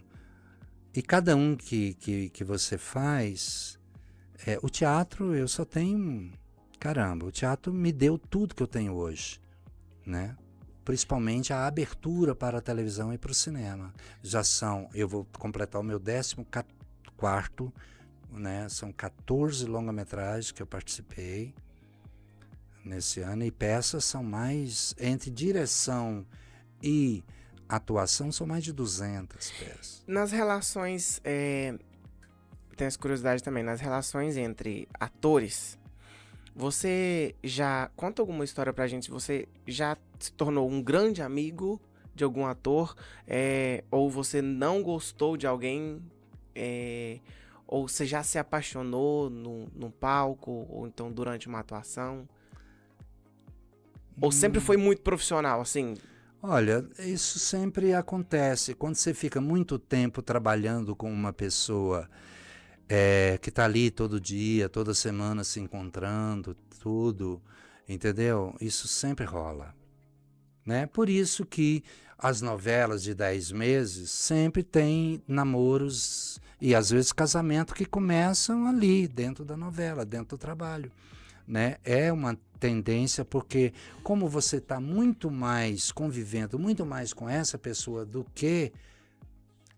e cada um que você faz, o teatro eu só tenho, caramba, o teatro me deu tudo que eu tenho hoje, né? Principalmente a abertura para a televisão e para o cinema. Eu vou completar o meu 14º, né? São 14 longa-metragens que eu participei nesse ano, e peças são mais, entre direção e atuação, são mais de 200 peças. Nas relações, tenho essa curiosidade também, nas relações entre atores, você já, conta alguma história pra gente, você já se tornou um grande amigo de algum ator, ou você não gostou de alguém, ou você já se apaixonou num palco, ou então durante uma atuação? Ou sempre foi muito profissional, assim? Olha, isso sempre acontece. Quando você fica muito tempo trabalhando com uma pessoa que está ali todo dia, toda semana se encontrando, tudo, entendeu? Isso sempre rola, né? Por isso que as novelas de 10 meses sempre tem namoros e às vezes casamento que começam ali, dentro da novela, dentro do trabalho, né? É uma tendência, porque como você está muito mais convivendo, muito mais com essa pessoa do que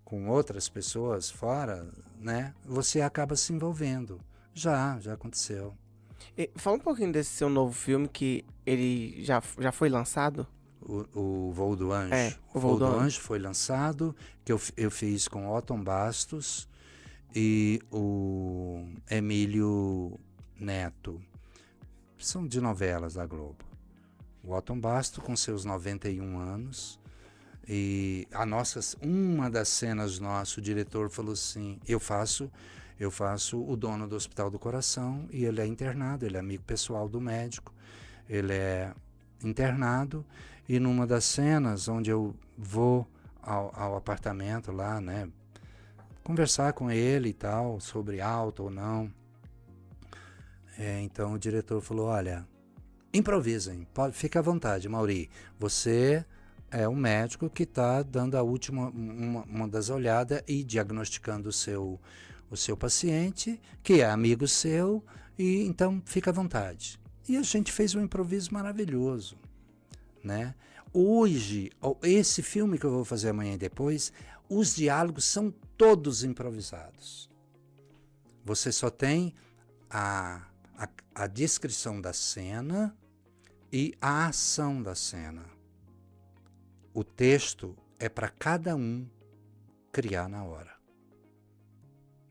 com outras pessoas fora, né? Você acaba se envolvendo. Já aconteceu. Fala um pouquinho desse seu novo filme, que ele já foi lançado? O Voo do Anjo. O Voo do Anjo foi lançado, que eu fiz com Otton Bastos e o Emílio Neto. São de novelas da Globo. O Otton Bastos com seus 91 anos. E uma das cenas nossa, o diretor falou assim, eu faço o dono do Hospital do Coração, e ele é internado, ele é amigo pessoal do médico, ele é internado, e numa das cenas onde eu vou ao apartamento lá, né, conversar com ele e tal, sobre alta ou não, então o diretor falou, olha, improvisem, fica à vontade, Mauri, você é um médico que está dando a última, uma das olhadas e diagnosticando o seu paciente, que é amigo seu, e então fica à vontade. E a gente fez um improviso maravilhoso, né? Hoje, esse filme que eu vou fazer amanhã e depois, os diálogos são todos improvisados. Você só tem a descrição da cena e a ação da cena. O texto é para cada um criar na hora.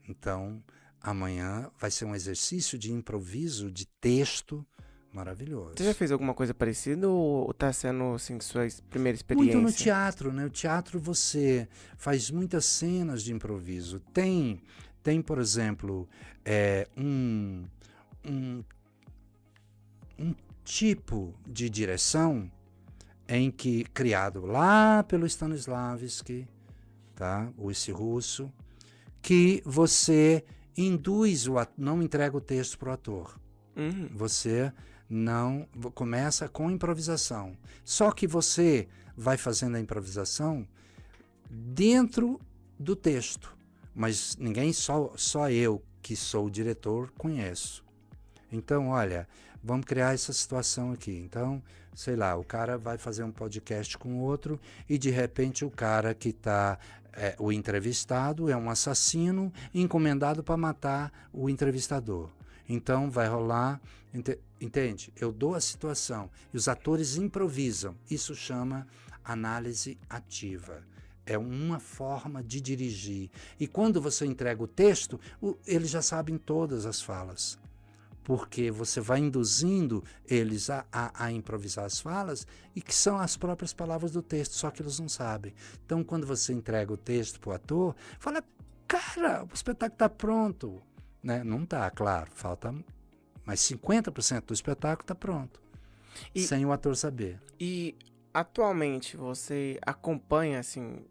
Então, amanhã vai ser um exercício de improviso, de texto maravilhoso. Você já fez alguma coisa parecida ou está sendo assim, sua primeira experiência? Muito no teatro, né? O teatro você faz muitas cenas de improviso. Tem por exemplo, um tipo de direção em que, criado lá pelo Stanislavski, tá? Esse russo, que você induz não entrega o texto para o ator. Você não começa com improvisação. Só que você vai fazendo a improvisação dentro do texto. Mas ninguém, só eu, que sou o diretor, conheço. Então, olha, vamos criar essa situação aqui. Então, sei lá, o cara vai fazer um podcast com outro e de repente o cara que está, o entrevistado é um assassino encomendado para matar o entrevistador. Então vai rolar, entende? Eu dou a situação e os atores improvisam. Isso chama análise ativa. É uma forma de dirigir. E quando você entrega o texto, eles já sabem todas as falas. Porque você vai induzindo eles a improvisar as falas, e que são as próprias palavras do texto, só que eles não sabem. Então, quando você entrega o texto para o ator, fala, cara, o espetáculo está pronto. né? Não tá, claro, falta... Mas 50% do espetáculo tá pronto, sem o ator saber. E atualmente você acompanha, assim,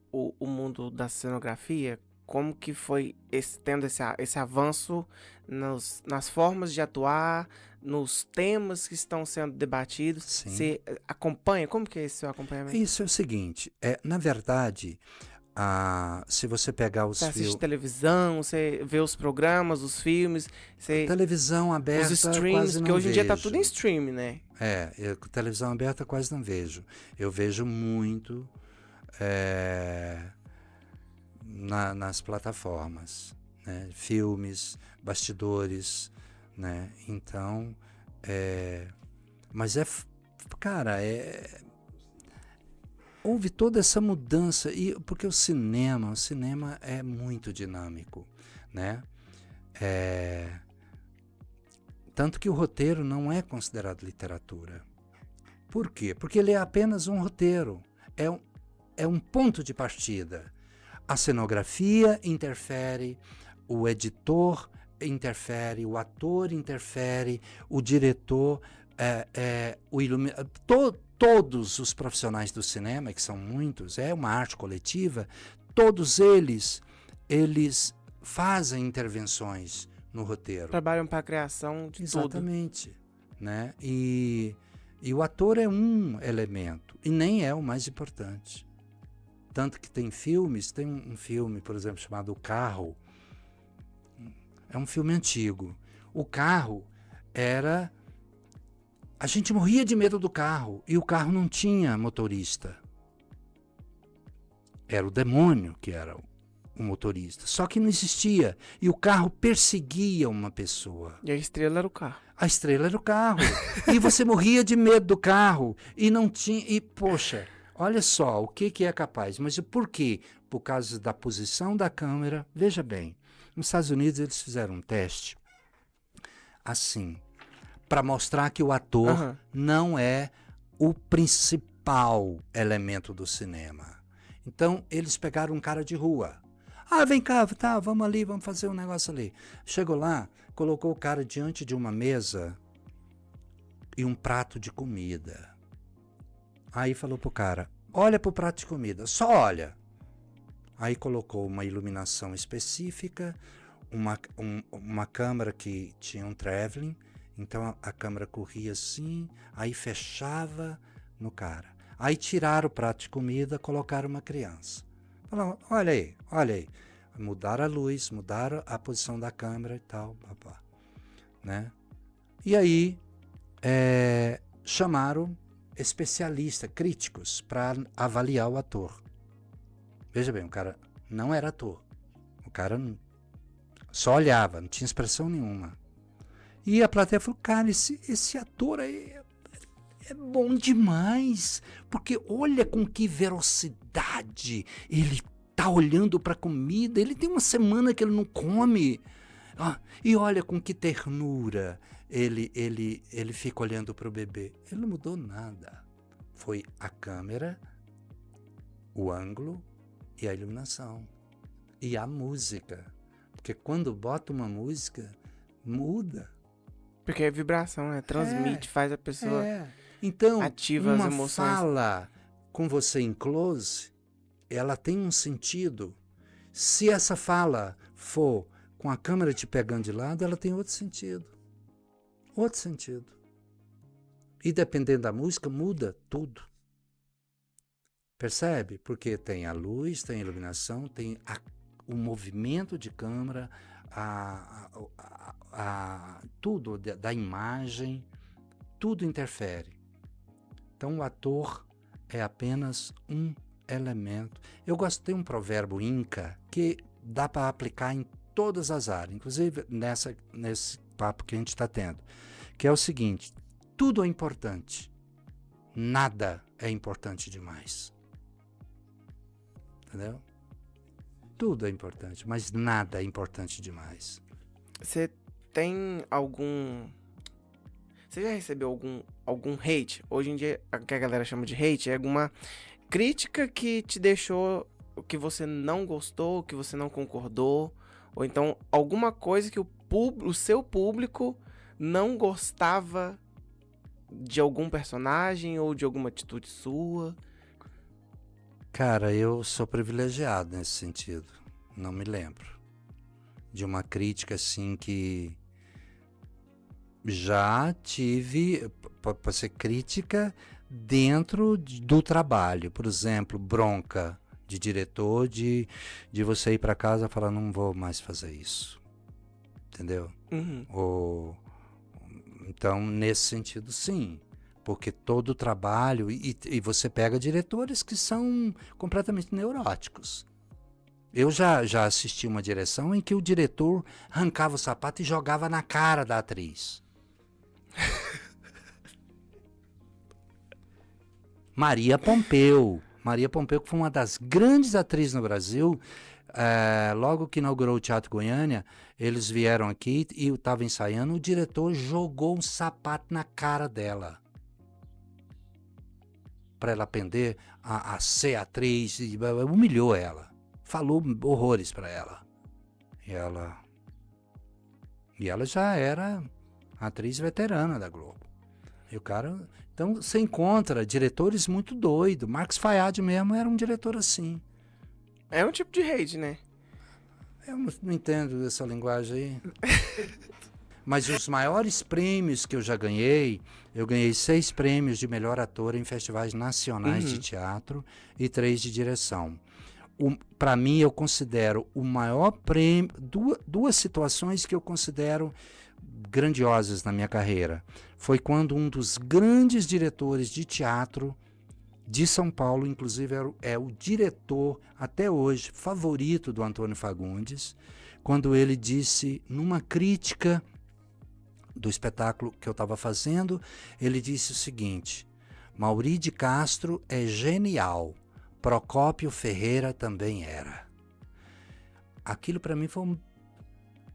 o mundo da cenografia? Como que foi tendo esse avanço nas formas de atuar, nos temas que estão sendo debatidos? Sim. Você acompanha? Como que é esse seu acompanhamento? Isso é o seguinte, na verdade, se você pegar os Você assiste filmes... televisão, você vê os programas, os filmes, Televisão os aberta streams, quase porque não hoje em dia tá tudo em vejo. stream, né? Televisão aberta quase não vejo. Eu vejo muito nas plataformas, né? Filmes, bastidores, né? Então, mas cara, houve toda essa mudança, porque o cinema é muito dinâmico, né? Tanto que o roteiro não é considerado literatura. Por quê? Porque ele é apenas um roteiro, é um ponto de partida. A cenografia interfere, o editor interfere, o ator interfere, o diretor, o iluminador, todos os profissionais do cinema, que são muitos, é uma arte coletiva, todos eles fazem intervenções no roteiro. Trabalham para a criação de Exatamente, né? E o ator é um elemento, e nem é o mais importante. Tanto que tem um filme, por exemplo, chamado O Carro. É um filme antigo. O carro era... A gente morria de medo do carro, e o carro não tinha motorista. Era o demônio que era o motorista. Só que não existia. E o carro perseguia uma pessoa. E a estrela era o carro. A estrela era o carro. E você morria de medo do carro. E não tinha... E, poxa, olha só o que é capaz. Mas por quê? Por causa da posição da câmera. Veja bem, nos Estados Unidos eles fizeram um teste assim, para mostrar que o ator não é o principal elemento do cinema. Então, eles pegaram um cara de rua. Vem cá, tá, vamos ali, vamos fazer um negócio ali. Chegou lá, colocou o cara diante de uma mesa e um prato de comida. Aí falou pro cara, olha pro prato de comida, só olha. Aí colocou uma iluminação específica, uma câmera que tinha um traveling, então a câmera corria assim, aí fechava no cara. Aí tiraram o prato de comida, colocaram uma criança. Falaram, olha aí. Mudaram a luz, mudaram a posição da câmera e tal, papá, né? E aí chamaram especialistas, críticos, para avaliar o ator. Veja bem, o cara não era ator. O cara só olhava, não tinha expressão nenhuma. E a plateia falou, cara, esse ator aí é bom demais, porque olha com que velocidade ele tá olhando para a comida, ele tem uma semana que ele não come, e olha com que ternura ele fica olhando para o bebê. Ele não mudou nada, foi a câmera, o ângulo e a iluminação e a música, porque quando bota uma música muda. Porque é vibração, né? Transmite, faz a pessoa então, ativa as emoções. Uma fala com você em close, ela tem um sentido. Se essa fala for com a câmera te pegando de lado, ela tem outro sentido. Outro sentido. E dependendo da música, muda tudo. Percebe? Porque tem a luz, tem a iluminação, tem o movimento de câmera, tudo da imagem, tudo interfere. Então o ator é apenas um elemento. Eu gostei de um provérbio inca que dá para aplicar em todas as áreas, inclusive nesse papo que a gente está tendo, que é o seguinte: tudo é importante, nada é importante demais. Entendeu? Tudo é importante, mas nada é importante demais. Você tem Você já recebeu algum hate? Hoje em dia, o que a galera chama de hate é alguma crítica que te deixou, que você não gostou, que você não concordou, Ou então alguma coisa que o seu público não gostava de algum personagem ou de alguma atitude sua? Cara, eu sou privilegiado nesse sentido. Não me lembro de uma crítica assim que já tive, pode ser crítica dentro do trabalho. Por exemplo, bronca de diretor de você ir para casa e falar, não vou mais fazer isso. Entendeu? Uhum. Então, nesse sentido, sim. Porque todo o trabalho... E você pega diretores que são completamente neuróticos. Eu já assisti uma direção em que o diretor arrancava o sapato e jogava na cara da atriz. Maria Pompeu, que foi uma das grandes atrizes no Brasil. Logo que inaugurou o Teatro Goiânia, eles vieram aqui e eu estava ensaiando, o diretor jogou um sapato na cara dela. Para ela aprender a ser atriz, e humilhou ela. Falou horrores para ela. E ela já era atriz veterana da Globo. E o cara... Então você encontra diretores muito doidos. Marcos Fayad mesmo era um diretor assim. É um tipo de hate, né? Eu não entendo essa linguagem aí. Mas os maiores prêmios que eu já ganhei, eu ganhei 6 prêmios de melhor ator em festivais nacionais de teatro e 3 de direção. Para mim, eu considero o maior prêmio, duas situações que eu considero grandiosas na minha carreira. Foi quando um dos grandes diretores de teatro de São Paulo, inclusive é o diretor, até hoje, favorito do Antônio Fagundes, quando ele disse, numa crítica do espetáculo que eu estava fazendo, ele disse o seguinte: Mauri de Castro é genial, Procópio Ferreira também era. Aquilo para mim foi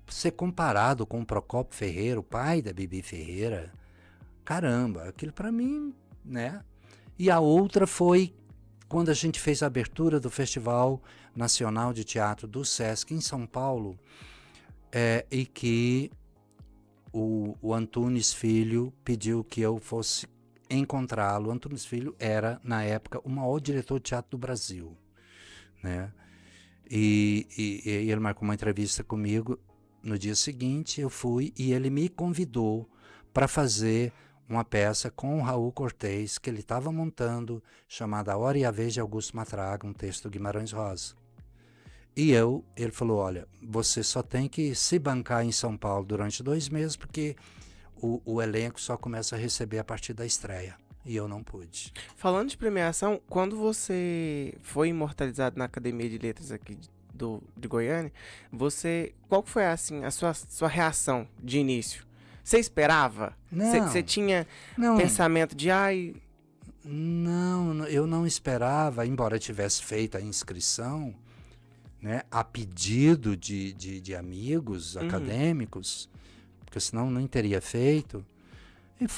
ser comparado com o Procópio Ferreira, o pai da Bibi Ferreira. Caramba, aquilo para mim, né? E a outra foi quando a gente fez a abertura do Festival Nacional de Teatro do Sesc em São Paulo, e que o Antunes Filho pediu que eu fosse encontrá-lo. O Antunes Filho era, na época, o maior diretor de teatro do Brasil, né? E ele marcou uma entrevista comigo. No dia seguinte eu fui e ele me convidou para fazer uma peça com o Raul Cortez, que ele estava montando, chamada A Hora e a Vez de Augusto Matraga, um texto do Guimarães Rosa. E ele falou, olha, você só tem que se bancar em São Paulo durante 2 meses, porque o elenco só começa a receber a partir da estreia. E eu não pude. Falando de premiação, quando você foi imortalizado na Academia de Letras aqui de Goiânia, qual foi assim, a sua reação de início? Você esperava? Não. Você tinha Não. pensamento de, Não, eu não esperava, embora tivesse feito a inscrição, né, a pedido de amigos acadêmicos, porque senão não teria feito. E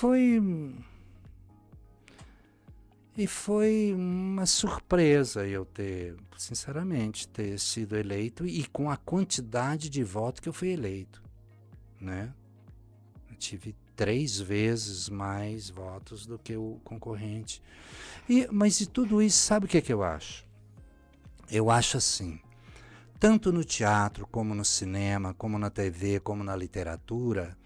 foi uma surpresa eu sinceramente, ter sido eleito e com a quantidade de votos que eu fui eleito, né? Eu tive 3 vezes mais votos do que o concorrente. Mas de tudo isso, sabe o que eu acho? Eu acho assim, tanto no teatro, como no cinema, como na TV, como na literatura,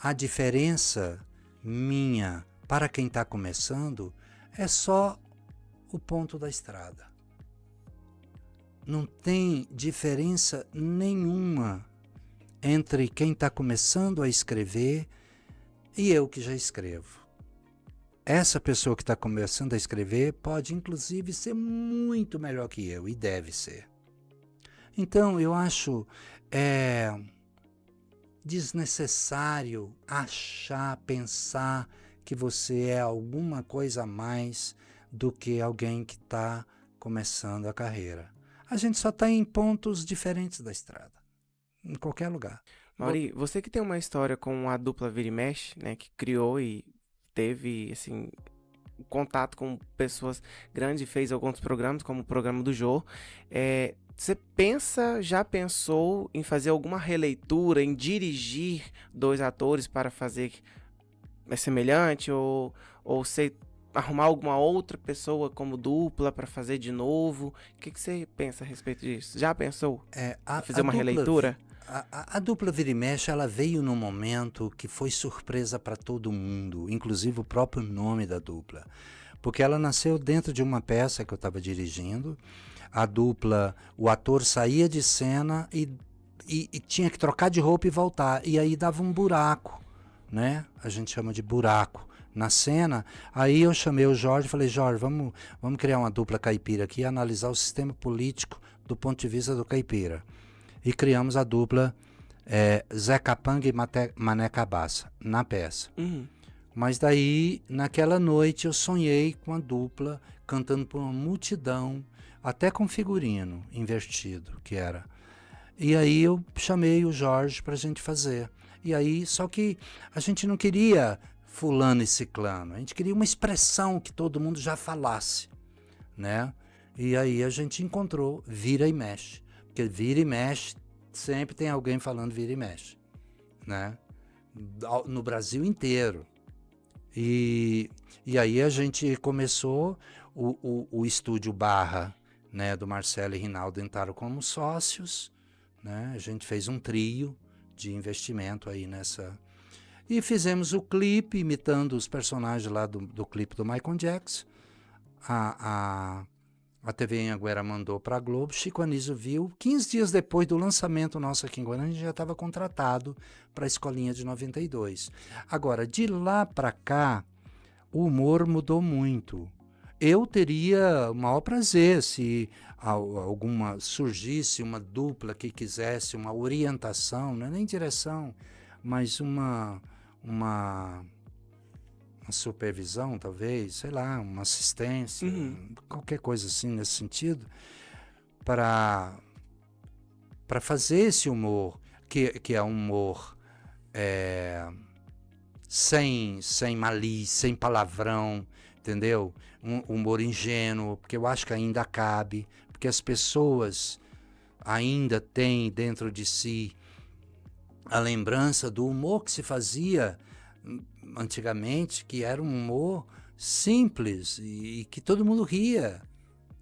a diferença minha para quem está começando é só o ponto da estrada. Não tem diferença nenhuma entre quem está começando a escrever e eu que já escrevo. Essa pessoa que está começando a escrever pode, inclusive, ser muito melhor que eu, e deve ser. Então, eu acho desnecessário pensar que você é alguma coisa a mais do que alguém que está começando a carreira. A gente só está em pontos diferentes da estrada, em qualquer lugar. Mauri, você que tem uma história com a dupla Vira e Mexe, né, que criou e teve, assim, contato com pessoas grandes e fez alguns programas, como o programa do Jô, Você já pensou em fazer alguma releitura, em dirigir 2 atores para fazer semelhante? Ou você arrumar alguma outra pessoa como dupla para fazer de novo? O que você pensa a respeito disso? Já pensou em fazer uma releitura? A dupla Vira e Mexe, ela veio num momento que foi surpresa para todo mundo, inclusive o próprio nome da dupla. Porque ela nasceu dentro de uma peça que eu estava dirigindo. A dupla, o ator saía de cena e tinha que trocar de roupa e voltar. E aí dava um buraco, né? A gente chama de buraco na cena. Aí eu chamei o Jorge e falei, Jorge, vamos criar uma dupla caipira aqui e analisar o sistema político do ponto de vista do caipira. E criamos a dupla Zé Capanga e Mané Cabaça na peça. Mas daí, naquela noite, eu sonhei com a dupla cantando por uma multidão, até com figurino invertido, que era. E aí eu chamei o Jorge pra gente fazer. E aí, só que a gente não queria fulano e ciclano, a gente queria uma expressão que todo mundo já falasse, né? E aí a gente encontrou Vira e Mexe. Porque vira e mexe, sempre tem alguém falando vira e mexe, né? No Brasil inteiro. E aí a gente começou, o estúdio Barra, né, do Marcelo e Rinaldo entraram como sócios, né? A gente fez um trio de investimento aí nessa... E fizemos o clipe, imitando os personagens lá do clipe do Michael Jackson. A TV Anhanguera mandou para a Globo, Chico Anísio viu. 15 dias depois do lançamento nosso aqui em Goiânia, a gente já estava contratado para a Escolinha de 92. Agora, de lá para cá, o humor mudou muito. Eu teria o maior prazer se surgisse uma dupla que quisesse uma orientação, não é nem direção, mas uma supervisão, talvez, sei lá, uma assistência, qualquer coisa assim nesse sentido, para fazer esse humor, que é um humor sem malícia, sem palavrão, entendeu? Um humor ingênuo, porque eu acho que ainda cabe, porque as pessoas ainda têm dentro de si a lembrança do humor que se fazia antigamente, que era um humor simples e que todo mundo ria,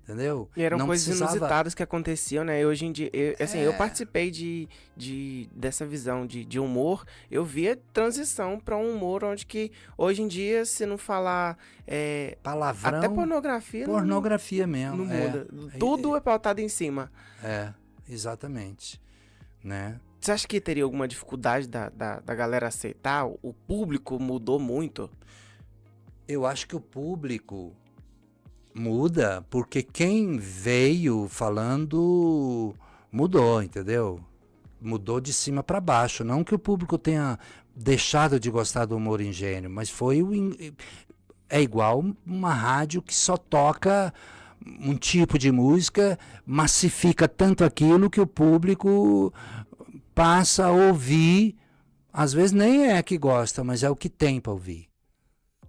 entendeu? E eram não coisas precisava... inusitadas que aconteciam, né? Hoje em dia, eu participei dessa visão de humor. Eu via transição para um humor onde que hoje em dia, se não falar palavrão, até pornografia mesmo, não muda. Tudo é pautado em cima. Exatamente, né? Você acha que teria alguma dificuldade da galera aceitar? O público mudou muito? Eu acho que o público muda porque quem veio falando mudou, entendeu? Mudou de cima para baixo. Não que o público tenha deixado de gostar do humor ingênuo, mas é igual uma rádio que só toca um tipo de música, massifica tanto aquilo que o público passa a ouvir, às vezes nem é que gosta, mas é o que tem para ouvir,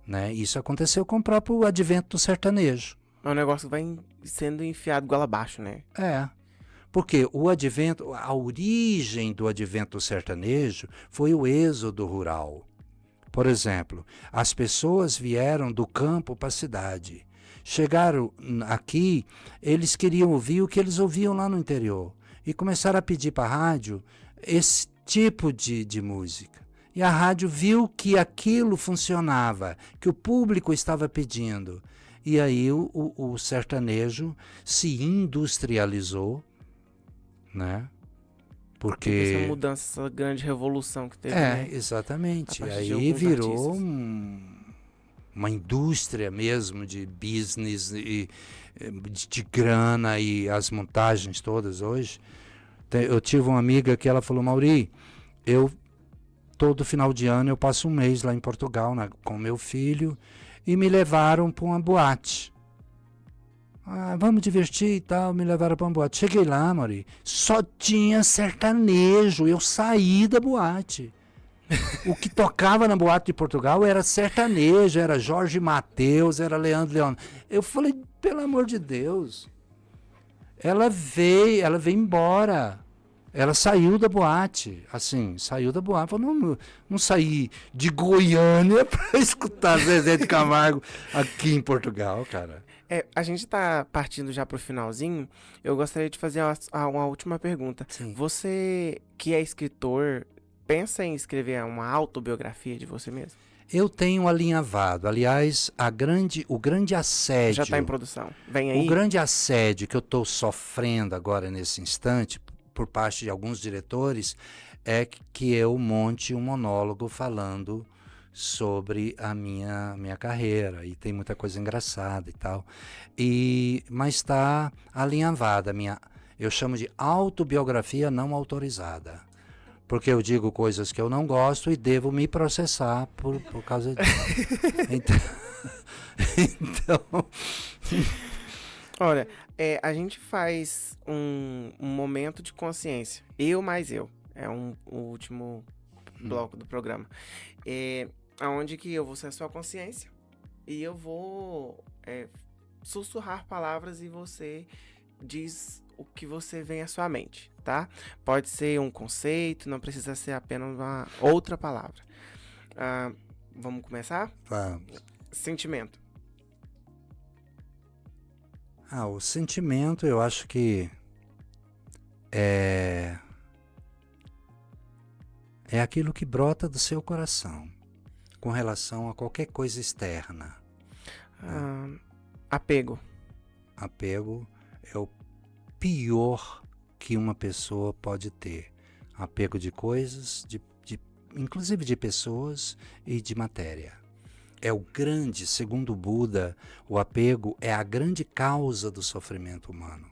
né? Isso aconteceu com o próprio advento do sertanejo. É um negócio que vai sendo enfiado goela abaixo, né? Porque a origem do advento do sertanejo foi o êxodo rural. Por exemplo, as pessoas vieram do campo para a cidade. Chegaram aqui, eles queriam ouvir o que eles ouviam lá no interior. E começaram a pedir para a rádio esse tipo de música. E a rádio viu que aquilo funcionava, que o público estava pedindo. E aí o sertanejo se industrializou, né? Porque essa mudança, essa grande revolução que teve, né? Exatamente. E aí virou uma indústria mesmo de business e de grana e as montagens todas hoje. Eu tive uma amiga que ela falou, Mauri, todo final de ano eu passo um mês lá em Portugal com meu filho e me levaram para uma boate. Vamos divertir e tal, me levaram para uma boate. Cheguei lá, Mauri, só tinha sertanejo, eu saí da boate. O que tocava na boate de Portugal era sertanejo, era Jorge Mateus, era Leandro Leão. Eu falei, pelo amor de Deus, ela veio embora. Ela saiu da boate, assim, saiu da boate. Falou, não saí de Goiânia para escutar Zezé de Camargo aqui em Portugal, cara. A gente tá partindo já pro finalzinho. Eu gostaria de fazer uma última pergunta. Sim. Você que é escritor, pensa em escrever uma autobiografia de você mesmo? Eu tenho alinhavado, aliás, o grande assédio. Já tá em produção. Vem aí? O grande assédio que eu estou sofrendo agora nesse instante, por parte de alguns diretores, é que eu monte um monólogo falando sobre a minha carreira, e tem muita coisa engraçada e tal, mas está alinhavada eu chamo de autobiografia não autorizada, porque eu digo coisas que eu não gosto e devo me processar por causa disso. Então olha, a gente faz um momento de consciência. Eu mais eu. É o último bloco do programa. Onde que eu vou ser a sua consciência e eu vou sussurrar palavras e você diz o que você vem à sua mente, tá? Pode ser um conceito, não precisa ser apenas uma outra palavra. Vamos começar? Vamos. Sentimento. O sentimento, eu acho que é aquilo que brota do seu coração com relação a qualquer coisa externa. Apego. Apego é o pior que uma pessoa pode ter. Apego de coisas, inclusive de pessoas e de matéria. Segundo o Buda, o apego é a grande causa do sofrimento humano.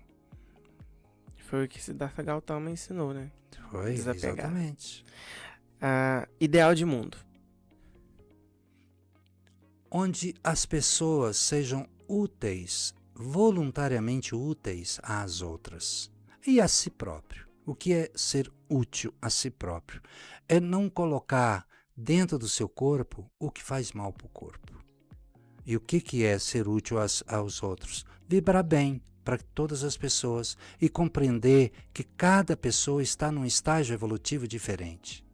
Foi o que Siddhartha Gautama ensinou, né? Foi, desapegar. Exatamente. Ideal de mundo. Onde as pessoas sejam úteis, voluntariamente úteis às outras e a si próprio. O que é ser útil a si próprio? É não colocar dentro do seu corpo o que faz mal para o corpo. E o que é ser útil aos outros? Vibrar bem para todas as pessoas e compreender que cada pessoa está num estágio evolutivo diferente.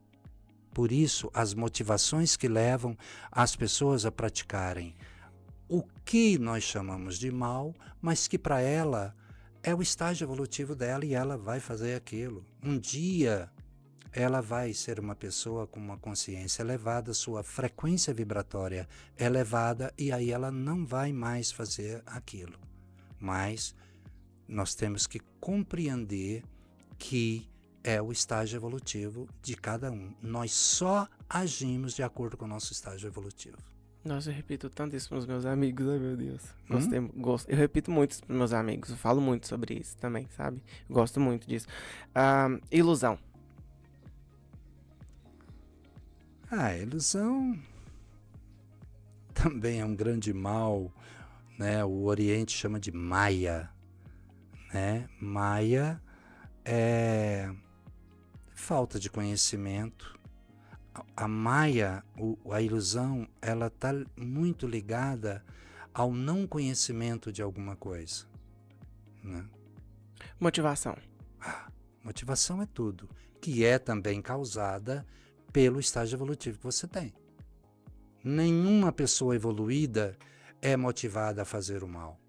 Por isso, as motivações que levam as pessoas a praticarem o que nós chamamos de mal, mas que para ela é o estágio evolutivo dela e ela vai fazer aquilo. Um dia ela vai ser uma pessoa com uma consciência elevada, sua frequência vibratória elevada, e aí ela não vai mais fazer aquilo. Mas nós temos que compreender que é o estágio evolutivo de cada um. Nós só agimos de acordo com o nosso estágio evolutivo. Nossa, eu repito tanto isso para os meus amigos, ai meu Deus. Eu repito muito isso para os meus amigos, eu falo muito sobre isso também, sabe? Eu gosto muito disso. Ilusão. A ilusão também é um grande mal, né? O Oriente chama de Maya, né? Maya é falta de conhecimento. A Maya, a ilusão, ela está muito ligada ao não conhecimento de alguma coisa, né? Motivação. Motivação é tudo, que é também causada pelo estágio evolutivo que você tem. Nenhuma pessoa evoluída é motivada a fazer o mal.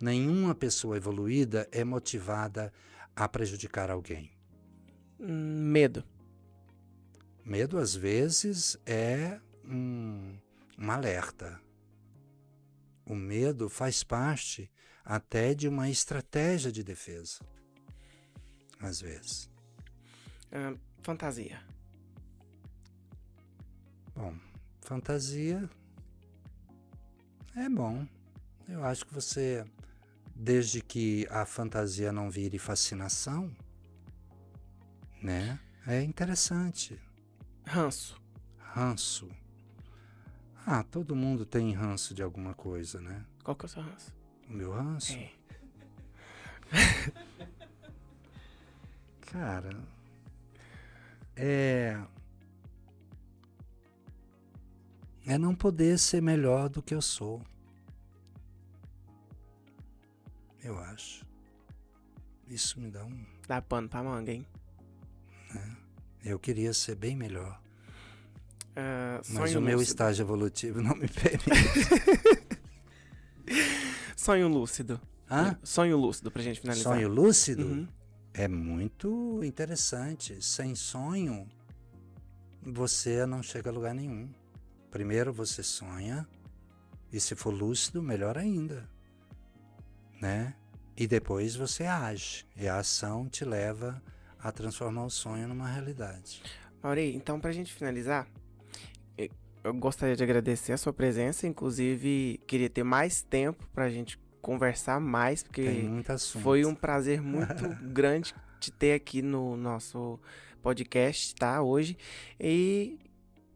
Nenhuma pessoa evoluída é motivada a prejudicar alguém. Medo. Medo, às vezes, é um alerta. O medo faz parte até de uma estratégia de defesa, às vezes. Fantasia. Bom, fantasia é bom. Eu acho que você, desde que a fantasia não vire fascinação, né, é interessante. Ranço. Ranço. Todo mundo tem ranço de alguma coisa, né? Qual que é o seu ranço? O meu ranço? Cara, é não poder ser melhor do que eu sou. Eu acho. Isso me dá um... Dá pano pra manga, hein? Eu queria ser bem melhor. Mas Sonho o meu lúcido. estágio evolutivo não me permite. Sonho lúcido. Hã? Sonho lúcido, pra gente finalizar. Sonho lúcido? Uhum. É muito interessante. Sem sonho, você não chega a lugar nenhum. Primeiro você sonha, e se for lúcido, melhor ainda, né? E depois você age, e a ação te leva a transformar o sonho numa realidade. Mauri, então pra gente finalizar, eu gostaria de agradecer a sua presença, inclusive queria ter mais tempo pra gente conversar mais, porque Tem muito assunto. foi um prazer muito grande te ter aqui no nosso podcast, tá, hoje, e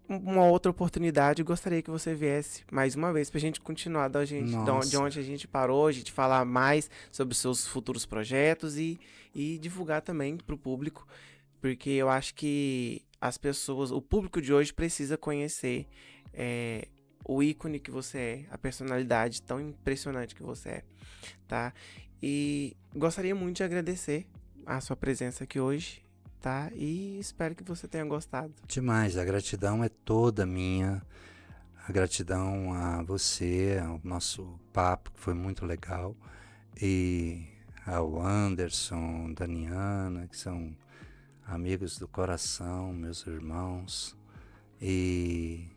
uma outra oportunidade, gostaria que você viesse mais uma vez pra gente continuar de onde a gente parou, a gente falar mais sobre os seus futuros projetos e divulgar também pro público, porque eu acho que as pessoas, o público de hoje precisa conhecer o ícone que você é, a personalidade tão impressionante que você é, tá? E gostaria muito de agradecer a sua presença aqui hoje, tá? E espero que você tenha gostado. Demais, a gratidão é toda minha. A gratidão a você, ao nosso papo, que foi muito legal. E ao Anderson, Daniana, que são amigos do coração, meus irmãos. E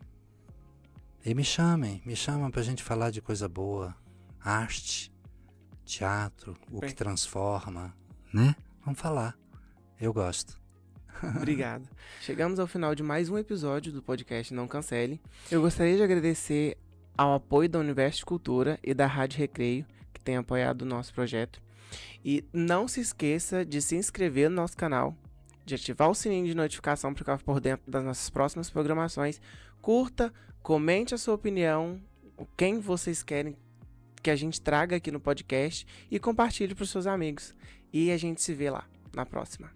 me chamam pra gente falar de coisa boa. Arte, teatro, o que transforma, né? Vamos falar. Eu gosto. Obrigado. Chegamos ao final de mais um episódio do podcast Não Cancele. Eu gostaria de agradecer ao apoio da Universo de Cultura e da Rádio Recreio, que tem apoiado o nosso projeto. E não se esqueça de se inscrever no nosso canal, de ativar o sininho de notificação para ficar por dentro das nossas próximas programações. Curta, comente a sua opinião, quem vocês querem que a gente traga aqui no podcast e compartilhe para os seus amigos. E a gente se vê lá na próxima.